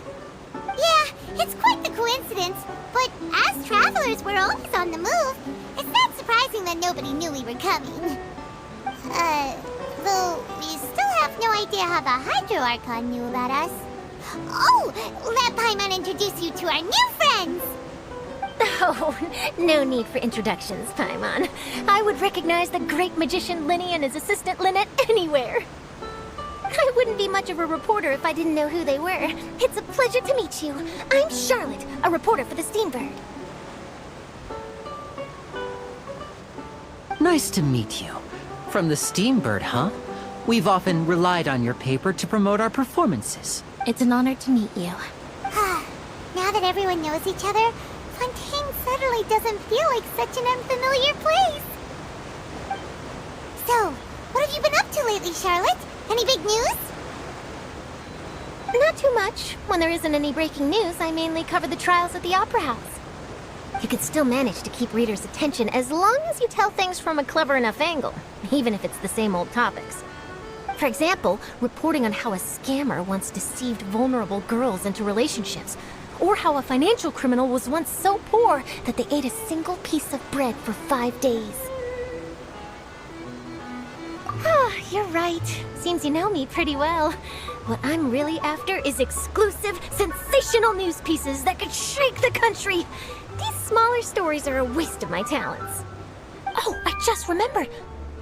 Yeah, it's quite the coincidence. But as travelers, we're always on the move. It's not surprising that nobody knew we were coming. Though we still have no idea how the Hydro Archon knew about us. Oh, let Paimon introduce you to our new friends! Oh, no need for introductions, Paimon. I would recognize the great magician Lenny and his assistant Lynette anywhere. I wouldn't be much of a reporter if I didn't know who they were. It's a pleasure to meet you. I'm Charlotte, a reporter for the Steambird. Nice to meet you. From the Steambird, huh? We've often relied on your paper to promote our performances. It's an honor to meet you. Now that everyone knows each other, Fontaine suddenly doesn't feel like such an unfamiliar place. So, what have you been up to lately, Charlotte? Any big news? Not too much. When there isn't any breaking news, I mainly cover the trials at the Opera House. You could still manage to keep readers' attention as long as you tell things from a clever enough angle, even if it's the same old topics. For example, reporting on how a scammer once deceived vulnerable girls into relationships, or how a financial criminal was once so poor that they ate a single piece of bread for 5 days. You're right. Seems you know me pretty well. What I'm really after is exclusive, sensational news pieces that could shake the country. These smaller stories are a waste of my talents. Oh, I just remembered.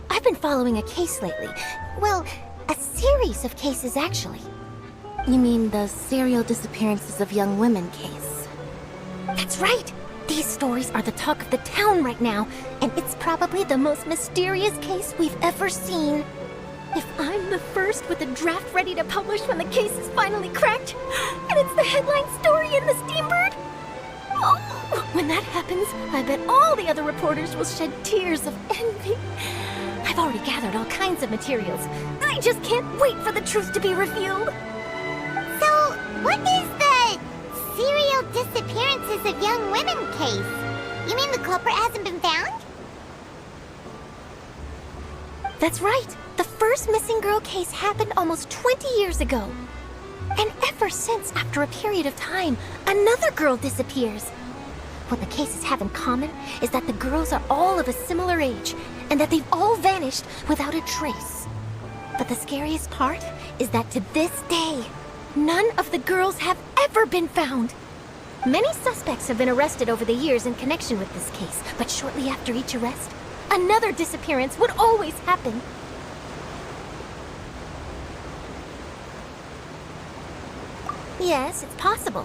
I've been following a case lately. Well, a series of cases, actually. You mean the serial disappearances of young women case? That's right! These stories are the talk of the town right now, and it's probably the most mysterious case we've ever seen. If I'm the first with a draft ready to publish when the case is finally cracked, and it's the headline story in the Steambird, oh, when that happens, I bet all the other reporters will shed tears of envy. I've already gathered all kinds of materials. I just can't wait for the truth to be revealed. So, what is the serial disappearances of young women case? You mean the culprit hasn't been found? That's right. The first missing girl case happened almost 20 years ago. And ever since, after a period of time, another girl disappears. What the cases have in common is that the girls are all of a similar age, and that they've all vanished without a trace. But the scariest part is that to this day, none of the girls have ever been found. Many suspects have been arrested over the years in connection with this case, but shortly after each arrest, another disappearance would always happen. Yes, it's possible.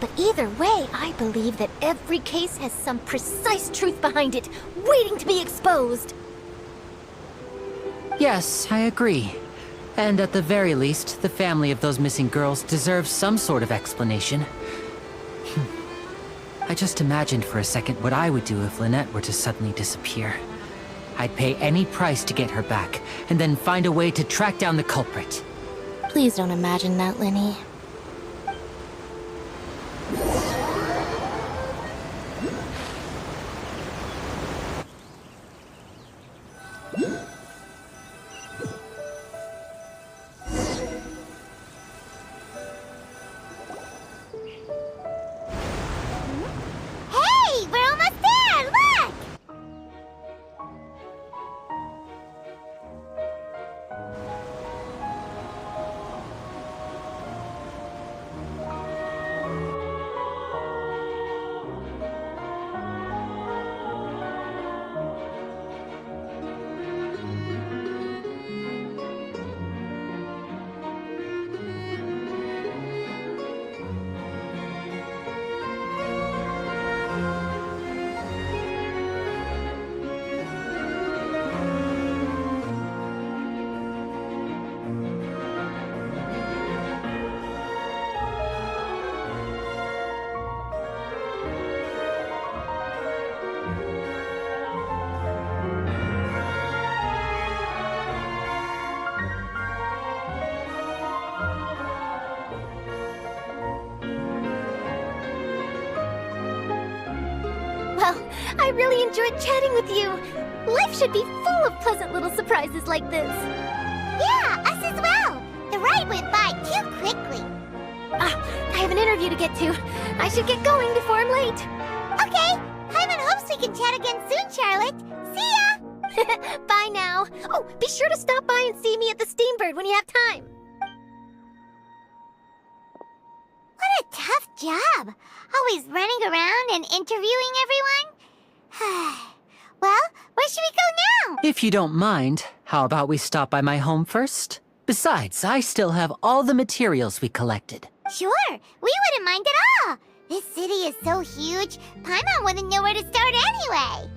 But either way, I believe that every case has some precise truth behind it, waiting to be exposed. Yes, I agree. And at the very least, the family of those missing girls deserves some sort of explanation. I just imagined for a second what I would do if Lynette were to suddenly disappear. I'd pay any price to get her back, and then find a way to track down the culprit. Please don't imagine that, Lenny. Hey, we're almost there! Look! Well, I really enjoyed chatting with you. Life should be full of pleasant little surprises like this. Yeah, us as well. The ride went by too quickly. I have an interview to get to. I should get going before I'm late. Okay, Paimon hopes we can chat again soon, Charlotte. See ya! Bye now. Oh, be sure to stop by and see me at the Steambird when you have time. What a tough job. Always running around and interviewing everyone. Well, where should we go now? If you don't mind, how about we stop by my home first? Besides, I still have all the materials we collected. Sure, we wouldn't mind at all. This city is so huge, Paimon wouldn't know where to start anyway.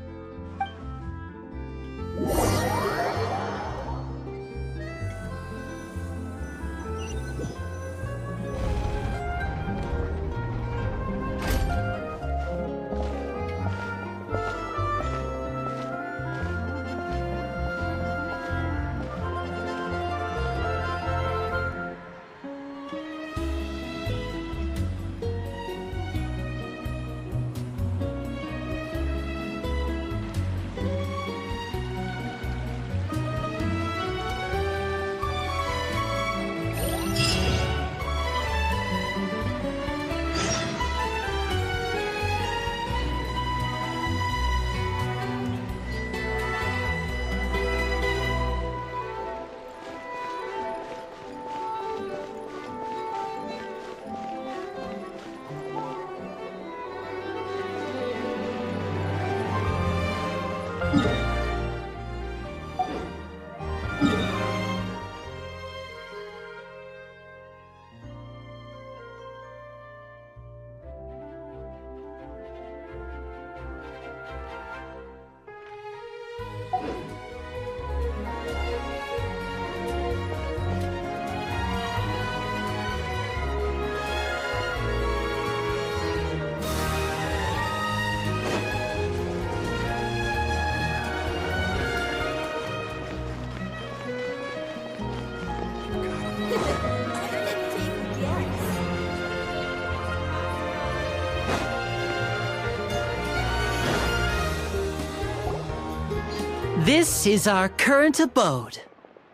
This is our current abode.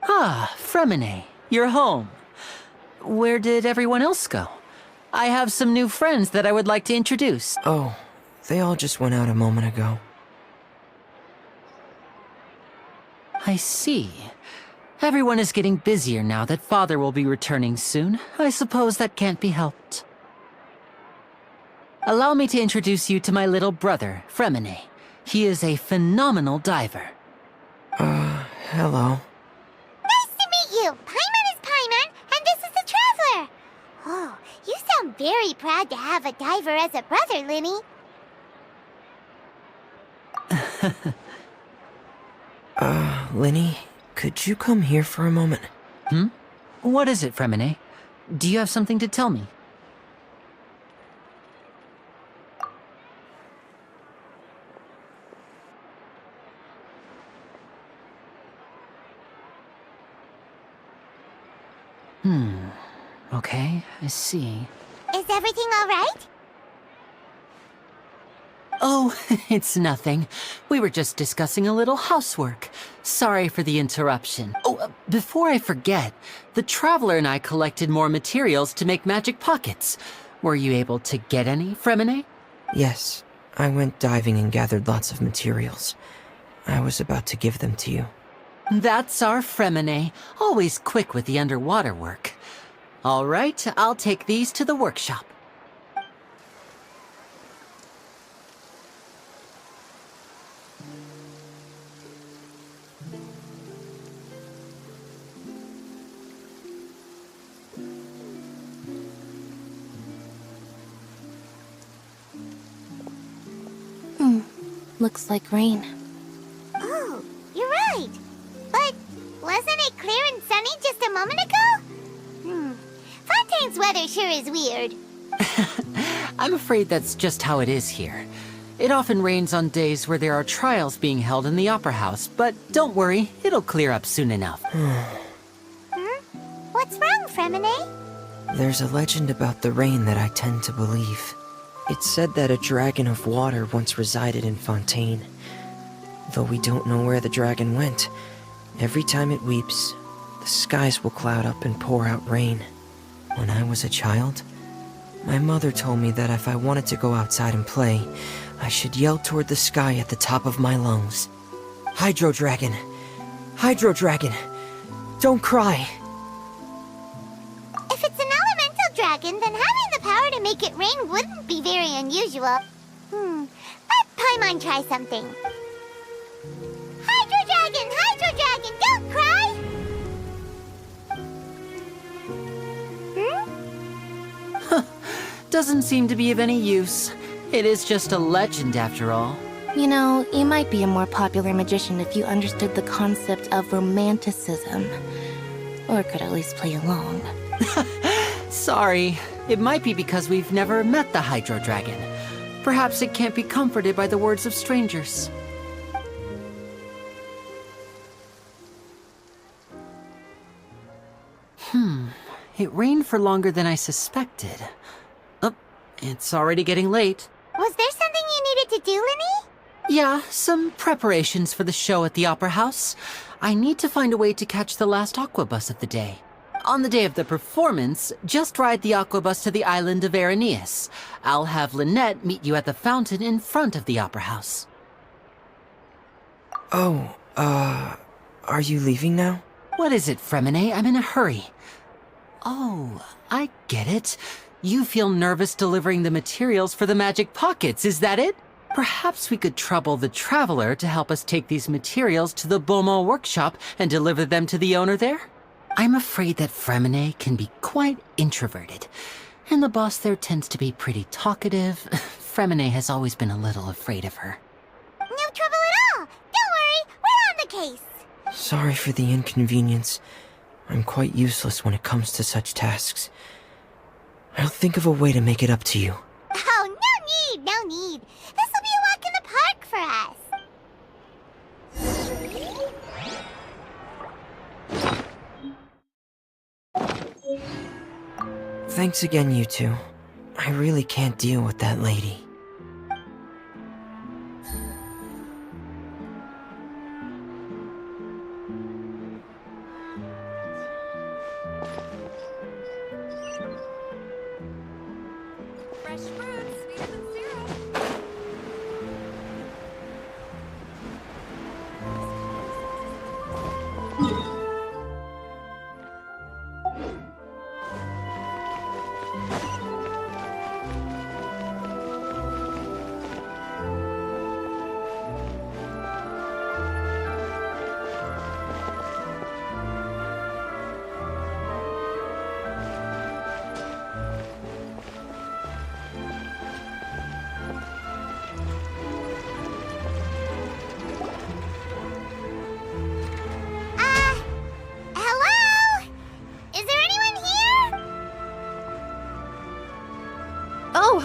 Ah, Fremine, you're home. Where did everyone else go? I have some new friends that I would like to introduce. Oh, they all just went out a moment ago. I see. Everyone is getting busier now that Father will be returning soon. I suppose that can't be helped. Allow me to introduce you to my little brother, Fremine. He is a phenomenal diver. Hello. Nice to meet you. Paimon is Paimon, and this is the Traveler. Oh, you sound very proud to have a diver as a brother, Linny. Linny, could you come here for a moment? What is it, Fremine? Do you have something to tell me? Okay, I see. Is everything all right? Oh, it's nothing. We were just discussing a little housework. Sorry for the interruption. Oh, before I forget, the Traveler and I collected more materials to make magic pockets. Were you able to get any, Fremine? Yes, I went diving and gathered lots of materials. I was about to give them to you. That's our Fremine, always quick with the underwater work. All right, I'll take these to the workshop. Looks like rain. Oh, you're right. But wasn't it clear and sunny just a moment ago? Fontaine's weather sure is weird. I'm afraid that's just how it is here. It often rains on days where there are trials being held in the Opera House, but don't worry, it'll clear up soon enough. What's wrong, Fremine? There's a legend about the rain that I tend to believe. It's said that a dragon of water once resided in Fontaine. Though we don't know where the dragon went, every time it weeps, the skies will cloud up and pour out rain. When I was a child, my mother told me that if I wanted to go outside and play, I should yell toward the sky at the top of my lungs. Hydro Dragon! Hydro Dragon! Don't cry! If it's an elemental dragon, then having the power to make it rain wouldn't be very unusual. Let Paimon try something. Hydro Dragon, don't cry! Doesn't seem to be of any use. It is just a legend after all. You know, you might be a more popular magician if you understood the concept of romanticism. Or could at least play along. Sorry. It might be because we've never met the Hydro Dragon. Perhaps it can't be comforted by the words of strangers. It rained for longer than I suspected. Oh, it's already getting late. Was there something you needed to do, Linny? Yeah, some preparations for the show at the Opera House. I need to find a way to catch the last aqua bus of the day. On the day of the performance, just ride the aqua bus to the island of Araneus. I'll have Lynette meet you at the fountain in front of the Opera House. Oh, are you leaving now? What is it, Fremine? I'm in a hurry. Oh, I get it. You feel nervous delivering the materials for the magic pockets, is that it? Perhaps we could trouble the Traveler to help us take these materials to the Beaumont workshop and deliver them to the owner there? I'm afraid that Fremine can be quite introverted, and the boss there tends to be pretty talkative. Fremine has always been a little afraid of her. No trouble at all! Don't worry, we're on the case! Sorry for the inconvenience. I'm quite useless when it comes to such tasks. I'll think of a way to make it up to you. Oh, no need! This'll be a walk in the park for us! Thanks again, you two. I really can't deal with that lady.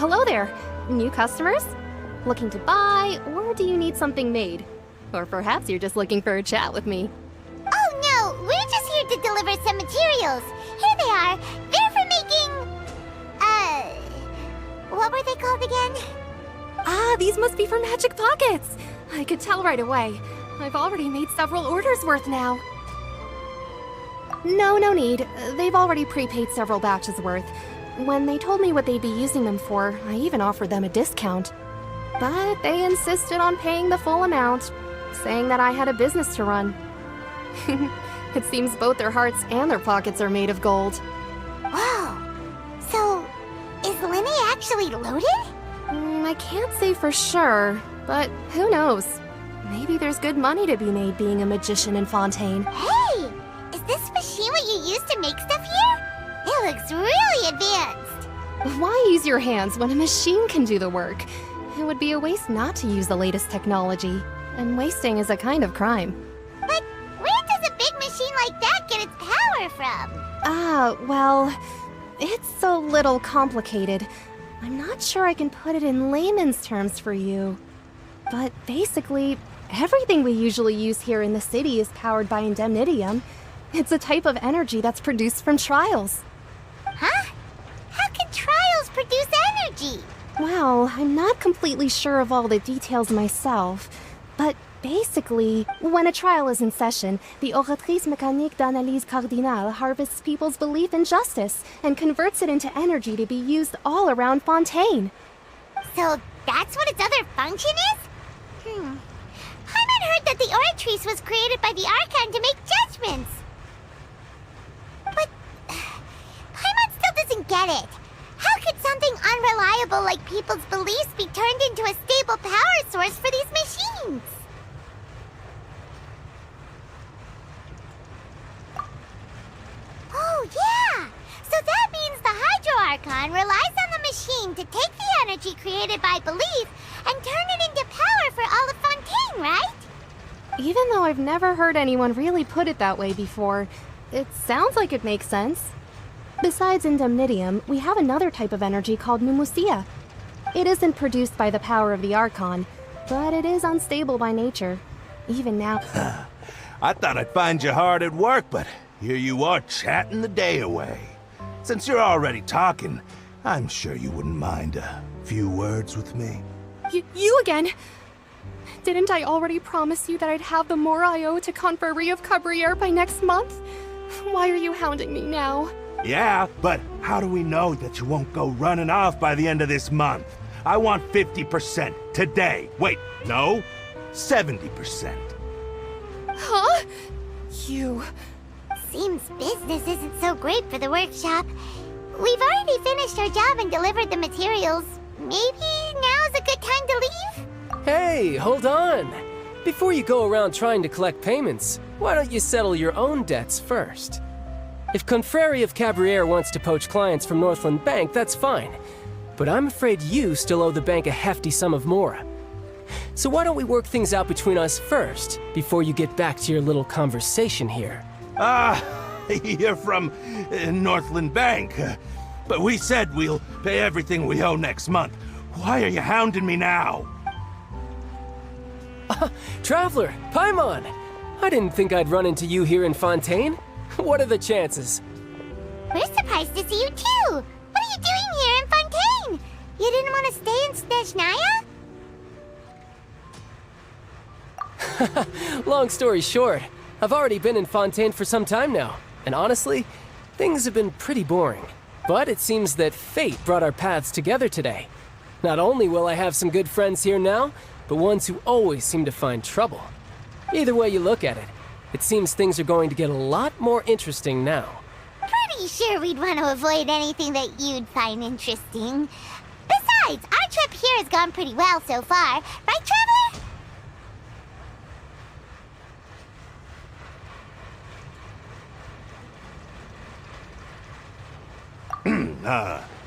hello there. New customers? Looking to buy, or do you need something made? Or perhaps you're just looking for a chat with me. Oh no, we're just here to deliver some materials. Here they are. They're for making... what were they called again? Ah, these must be for magic pockets. I could tell right away. I've already made several orders worth now. No need. They've already prepaid several batches worth. When they told me what they'd be using them for, I even offered them a discount. But they insisted on paying the full amount, saying that I had a business to run. It seems both their hearts and their pockets are made of gold. Whoa! So, is Lenny actually loaded? I can't say for sure, but who knows? Maybe there's good money to be made being a magician in Fontaine. Hey! Is this machine what you use to make stuff here? It looks really advanced. Why use your hands when a machine can do the work? It would be a waste not to use the latest technology, and wasting is a kind of crime. But where does a big machine like that get its power from? Well, it's a little complicated. I'm not sure I can put it in layman's terms for you. But basically, everything we usually use here in the city is powered by indemnitium. It's a type of energy that's produced from trials. Huh? How can trials produce energy? Well, I'm not completely sure of all the details myself, but basically, when a trial is in session, the Oratrice Mécanique d'Analyse Cardinale harvests people's belief in justice and converts it into energy to be used all around Fontaine. So that's what its other function is? Paimon heard that the Oratrice was created by the Archon to make judgments. But Paimon still doesn't get it. How could something unreliable like people's beliefs be turned into a stable power source for these machines? Oh, yeah! So that means the Hydro Archon relies on the machine to take the energy created by belief and turn it into power for all of Fontaine, right? Even though I've never heard anyone really put it that way before, it sounds like it makes sense. Besides indemnitium, we have another type of energy called pneumosia. It isn't produced by the power of the Archon, but it is unstable by nature. Even now... I thought I'd find you hard at work, but here you are chatting the day away. Since you're already talking, I'm sure you wouldn't mind a few words with me. You again? Didn't I already promise you that I'd have the more I owe to Confrérie of Cabriere by next month? Why are you hounding me now? Yeah, but how do we know that you won't go running off by the end of this month? I want 50% today. Wait, no, 70%. Huh? You... Seems business isn't so great for the workshop. We've already finished our job and delivered the materials. Maybe now's a good time to leave? Hey, hold on! Before you go around trying to collect payments, why don't you settle your own debts first? If Confrérie of Cabriere wants to poach clients from Northland Bank, that's fine. But I'm afraid you still owe the bank a hefty sum of mora. So why don't we work things out between us first, before you get back to your little conversation here? You're from Northland Bank. But we said we'll pay everything we owe next month. Why are you hounding me now? Traveler, Paimon! I didn't think I'd run into you here in Fontaine. What are the chances? We're surprised to see you too! What are you doing here in Fontaine? You didn't want to stay in Snezhnaya? Long story short, I've already been in Fontaine for some time now, and honestly, things have been pretty boring. But it seems that fate brought our paths together today. Not only will I have some good friends here now, but ones who always seem to find trouble. Either way you look at it, it seems things are going to get a lot more interesting now. Pretty sure we'd want to avoid anything that you'd find interesting. Besides, our trip here has gone pretty well so far, right, Traveler?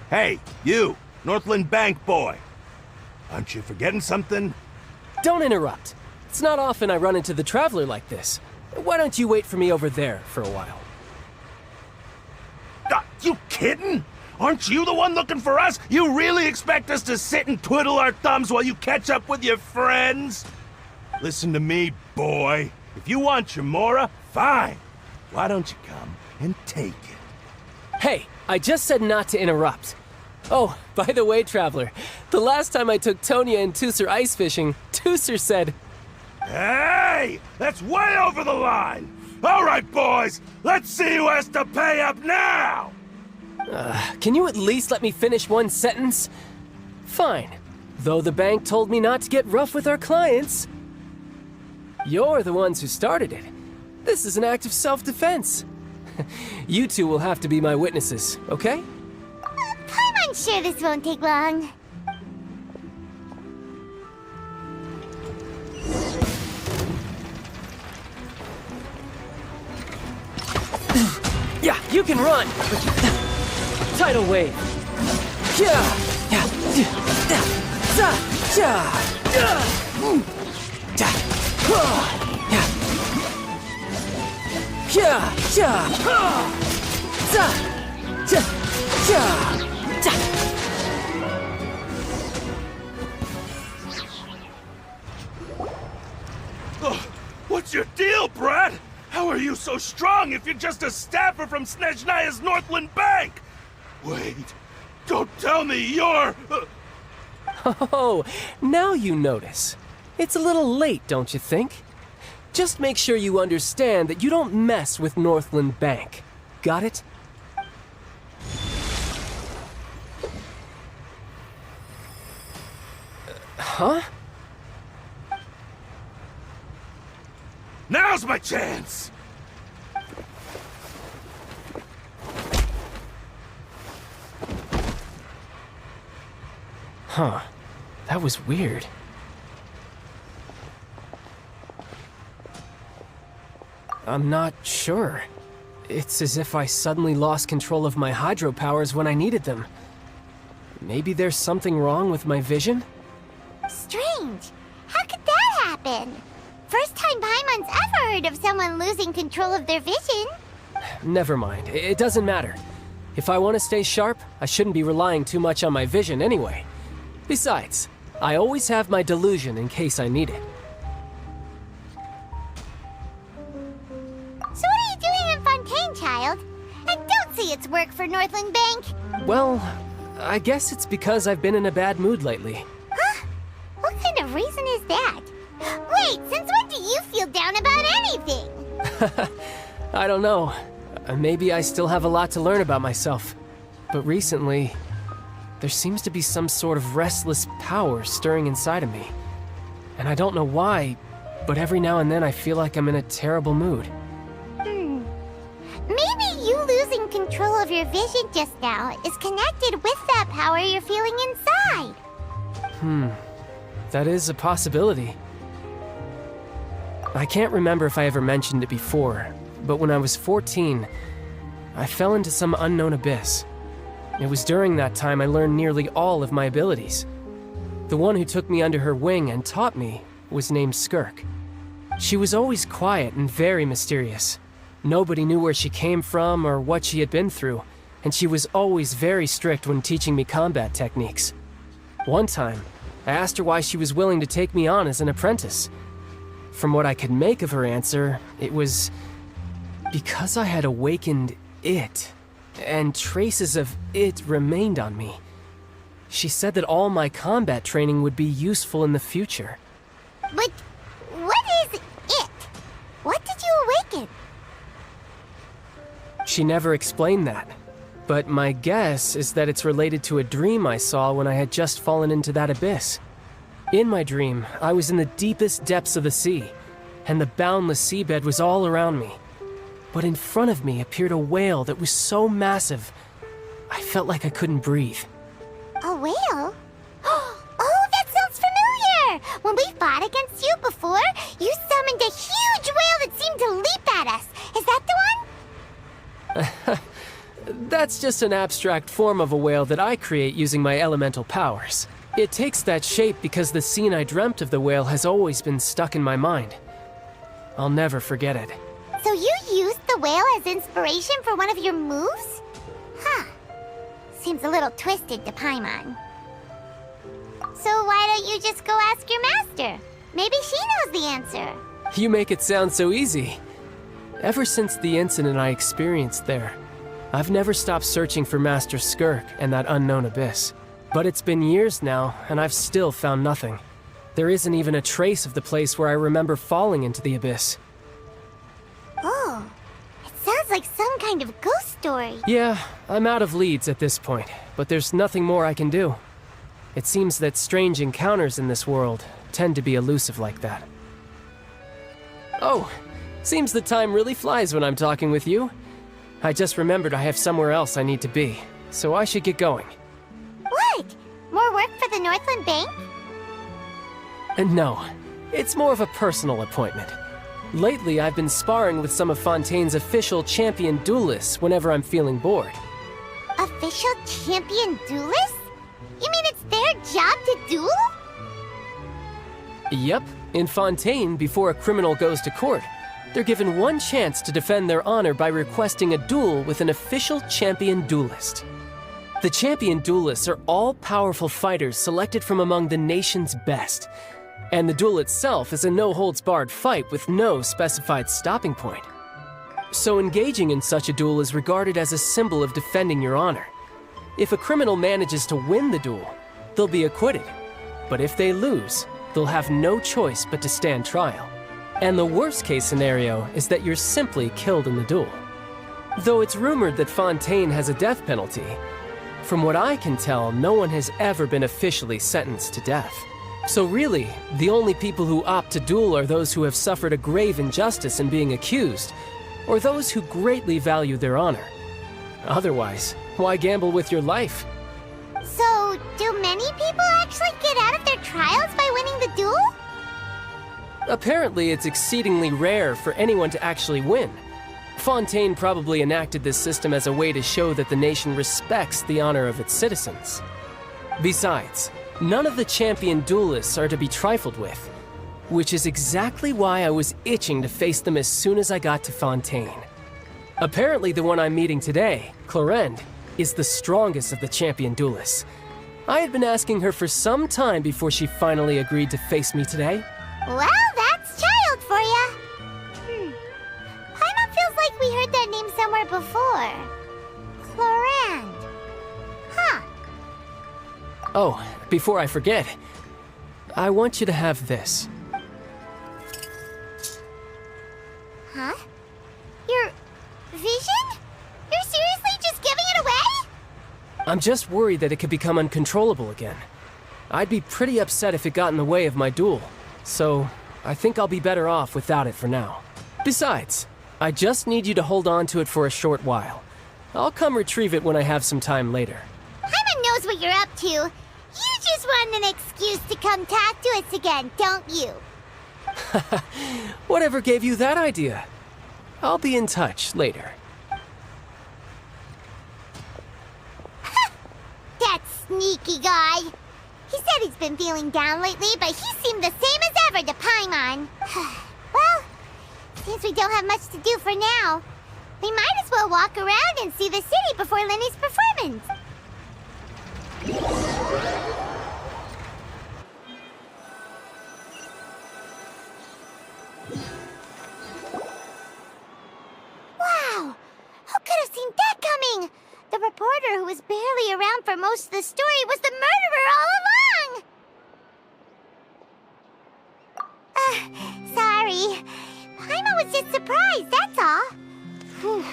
Hey, you, Northland Bank boy. Aren't you forgetting something? Don't interrupt. It's not often I run into the Traveler like this. Why don't you wait for me over there for a while? You kidding? Aren't you the one looking for us? You really expect us to sit and twiddle our thumbs while you catch up with your friends? Listen to me, boy. If you want your Mora, fine. Why don't you come and take it? Hey, I just said not to interrupt. Oh, by the way, Traveler, the last time I took Tonya and Tusser ice fishing, Tusser said... Hey! That's way over the line! All right, boys, let's see who has to pay up now! Can you at least let me finish one sentence? Fine. Though the bank told me not to get rough with our clients. You're the ones who started it. This is an act of self-defense. You two will have to be my witnesses, okay? I'm sure this won't take long. Yeah, you can run! Tidal wave! Yeah! Yeah! What's your deal, Brad? How are you so strong if you're just a staffer from Snezhnaya's Northland Bank? Wait, don't tell me you're... Oh, now you notice. It's a little late, don't you think? Just make sure you understand that you don't mess with Northland Bank. Got it? Huh? Now's my chance! Huh. That was weird. I'm not sure. It's as if I suddenly lost control of my hydro powers when I needed them. Maybe there's something wrong with my vision? Strange. How could that happen? First time Paimon's ever heard of someone losing control of their vision. Never mind. It doesn't matter. If I want to stay sharp, I shouldn't be relying too much on my vision anyway. Besides, I always have my delusion in case I need it. So what are you doing in Fontaine, child? I don't see it's work for Northland Bank. Well, I guess it's because I've been in a bad mood lately. Huh? What kind of reason is that? Wait, since when do you feel down about anything? I don't know. Maybe I still have a lot to learn about myself. But recently, there seems to be some sort of restless power stirring inside of me. And I don't know why, but every now and then I feel like I'm in a terrible mood. Maybe you losing control of your vision just now is connected with that power you're feeling inside. That is a possibility. I can't remember if I ever mentioned it before, but when I was 14, I fell into some unknown abyss. It was during that time I learned nearly all of my abilities. The one who took me under her wing and taught me was named Skirk. She was always quiet and very mysterious. Nobody knew where she came from or what she had been through, and she was always very strict when teaching me combat techniques. One time, I asked her why she was willing to take me on as an apprentice. From what I could make of her answer, it was because I had awakened it, and traces of it remained on me. She said that all my combat training would be useful in the future. But what is it? What did you awaken? She never explained that, but my guess is that it's related to a dream I saw when I had just fallen into that abyss. In my dream, I was in the deepest depths of the sea, and the boundless seabed was all around me. But in front of me appeared a whale that was so massive, I felt like I couldn't breathe. A whale? Oh, that sounds familiar! When we fought against you before, you summoned a huge whale that seemed to leap at us. Is that the one? That's just an abstract form of a whale that I create using my elemental powers. It takes that shape because the scene I dreamt of the whale has always been stuck in my mind. I'll never forget it. So you used the whale as inspiration for one of your moves? Huh. seems a little twisted to Paimon. So why don't you just go ask your master? Maybe she knows the answer. You make it sound so easy. Ever since the incident I experienced there, I've never stopped searching for Master Skirk and that unknown abyss. But it's been years now, and I've still found nothing. There isn't even a trace of the place where I remember falling into the abyss. Oh, it sounds like some kind of ghost story. Yeah, I'm out of leads at this point, but there's nothing more I can do. It seems that strange encounters in this world tend to be elusive like that. Oh, seems the time really flies when I'm talking with you. I just remembered I have somewhere else I need to be, so I should get going. What? More work for the Northland Bank? And no, it's more of a personal appointment. Lately, I've been sparring with some of Fontaine's official champion duelists whenever I'm feeling bored. Official champion duelists? You mean it's their job to duel? Yep, in Fontaine, before a criminal goes to court, they're given one chance to defend their honor by requesting a duel with an official champion duelist. The champion duelists are all powerful fighters selected from among the nation's best. And the duel itself is a no-holds-barred fight with no specified stopping point. So engaging in such a duel is regarded as a symbol of defending your honor. If a criminal manages to win the duel, they'll be acquitted. But if they lose, they'll have no choice but to stand trial. And the worst-case scenario is that you're simply killed in the duel. Though it's rumored that Fontaine has a death penalty, from what I can tell, no one has ever been officially sentenced to death. So really, the only people who opt to duel are those who have suffered a grave injustice in being accused, or those who greatly value their honor. Otherwise, why gamble with your life? So, do many people actually get out of their trials by winning the duel? Apparently, it's exceedingly rare for anyone to actually win. Fontaine probably enacted this system as a way to show that the nation respects the honor of its citizens. Besides, none of the champion duelists are to be trifled with, which is exactly why I was itching to face them as soon as I got to Fontaine. Apparently, the one I'm meeting today, Clorinde, is the strongest of the champion duelists. I had been asking her for some time before she finally agreed to face me today. Well, that's child for ya. Paimon feels like we heard that name somewhere before. Clorinde. Huh. Oh, before I forget, I want you to have this. Huh? Your vision? You're seriously just giving it away? I'm just worried that it could become uncontrollable again. I'd be pretty upset if it got in the way of my duel, so I think I'll be better off without it for now. Besides, I just need you to hold on to it for a short while. I'll come retrieve it when I have some time later. Paimon knows what you're up to. You just want an excuse to come talk to us again, don't you? Whatever gave you that idea? I'll be in touch later. That sneaky guy. He said he's been feeling down lately, but he seemed the same as ever to Paimon. Well, since we don't have much to do for now, we might as well walk around and see the city before Lenny's performance. Wow! Who could have seen that coming? The reporter who was barely around for most of the story was the murderer all along! Sorry. Paimon was just surprised, that's all. Whew.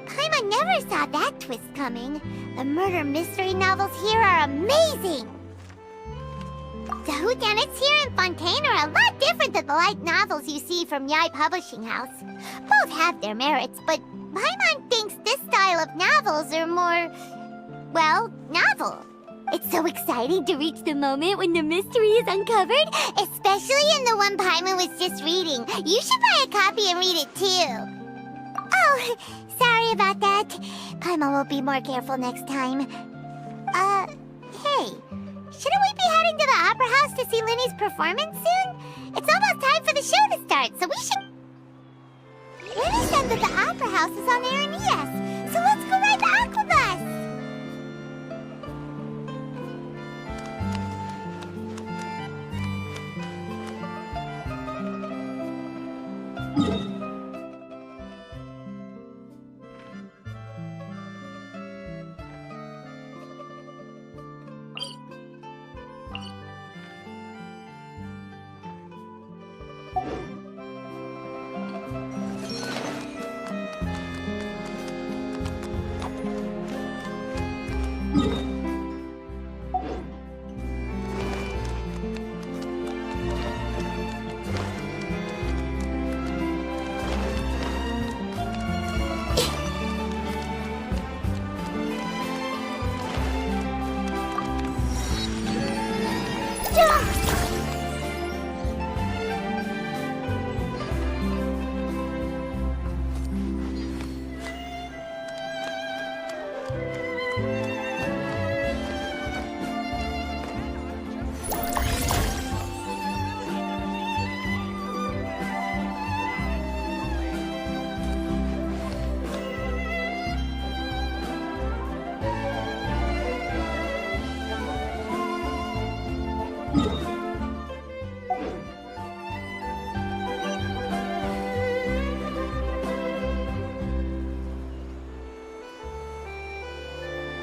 Paimon never saw that twist coming. The murder mystery novels here are amazing! The whodunits here in Fontaine are a lot different than the light novels you see from Yai Publishing House. Both have their merits, but Paimon thinks this style of novels are more, well, novel. It's so exciting to reach the moment when the mystery is uncovered, especially in the one Paimon was just reading. You should buy a copy and read it too. Oh, sorry about that. Paimon will be more careful next time. Hey, shouldn't we be heading to the Opera House to see Lenny's performance soon? It's almost time for the show to start, so we should... Lenny said that the Opera House is on Aeneas, so let's go ride the Aquabus!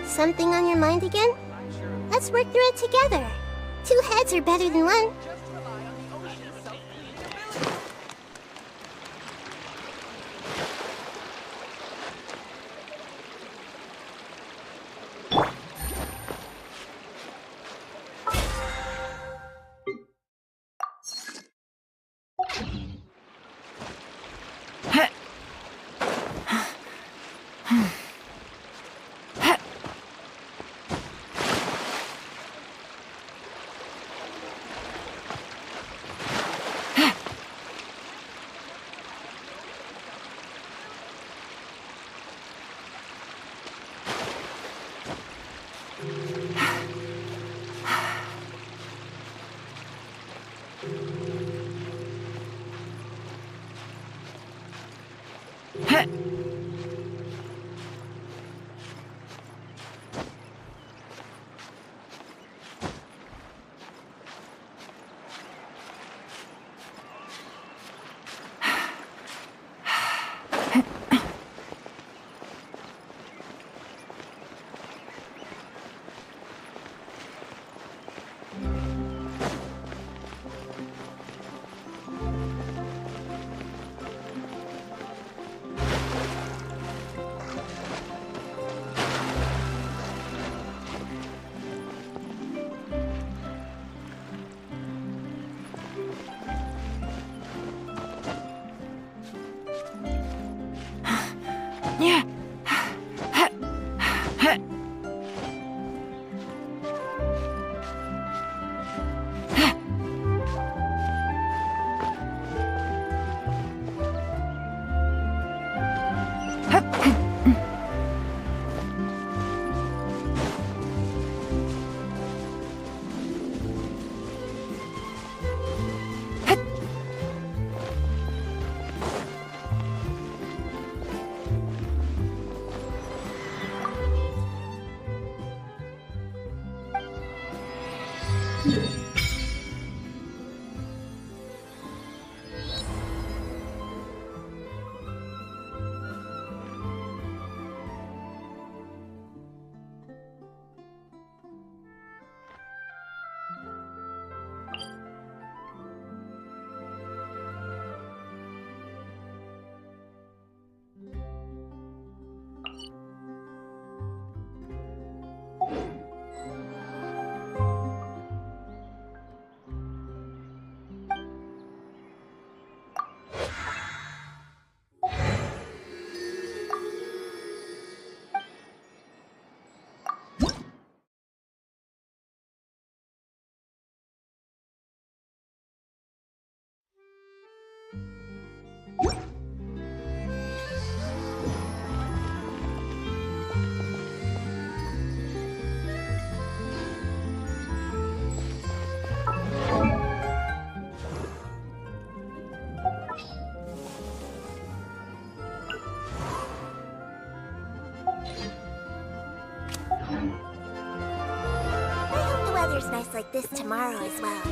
Something on your mind again? Let's work through it together. 2 heads are better than 1. Nice like this tomorrow as well.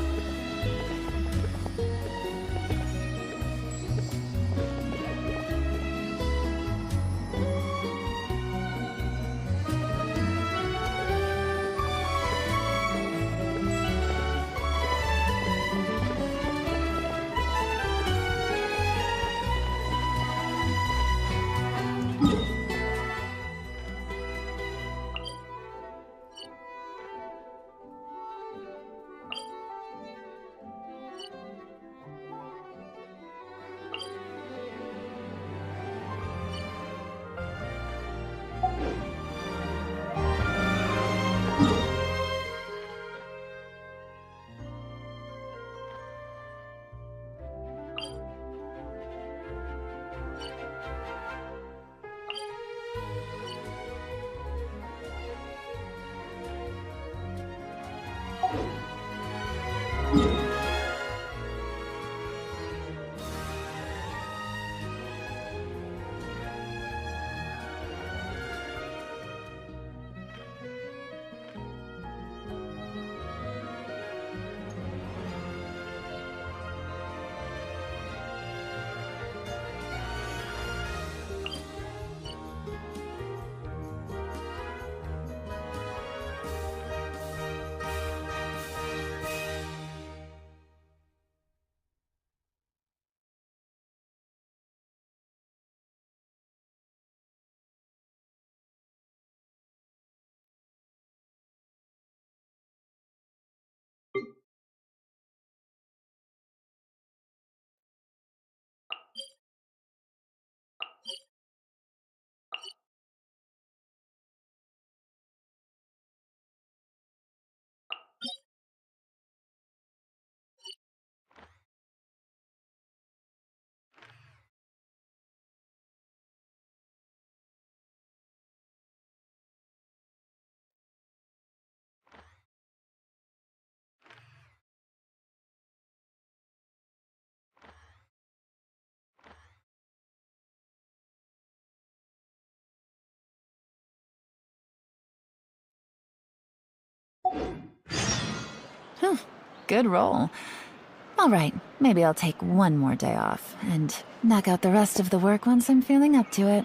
Good roll. Alright, maybe I'll take one more day off, and knock out the rest of the work once I'm feeling up to it.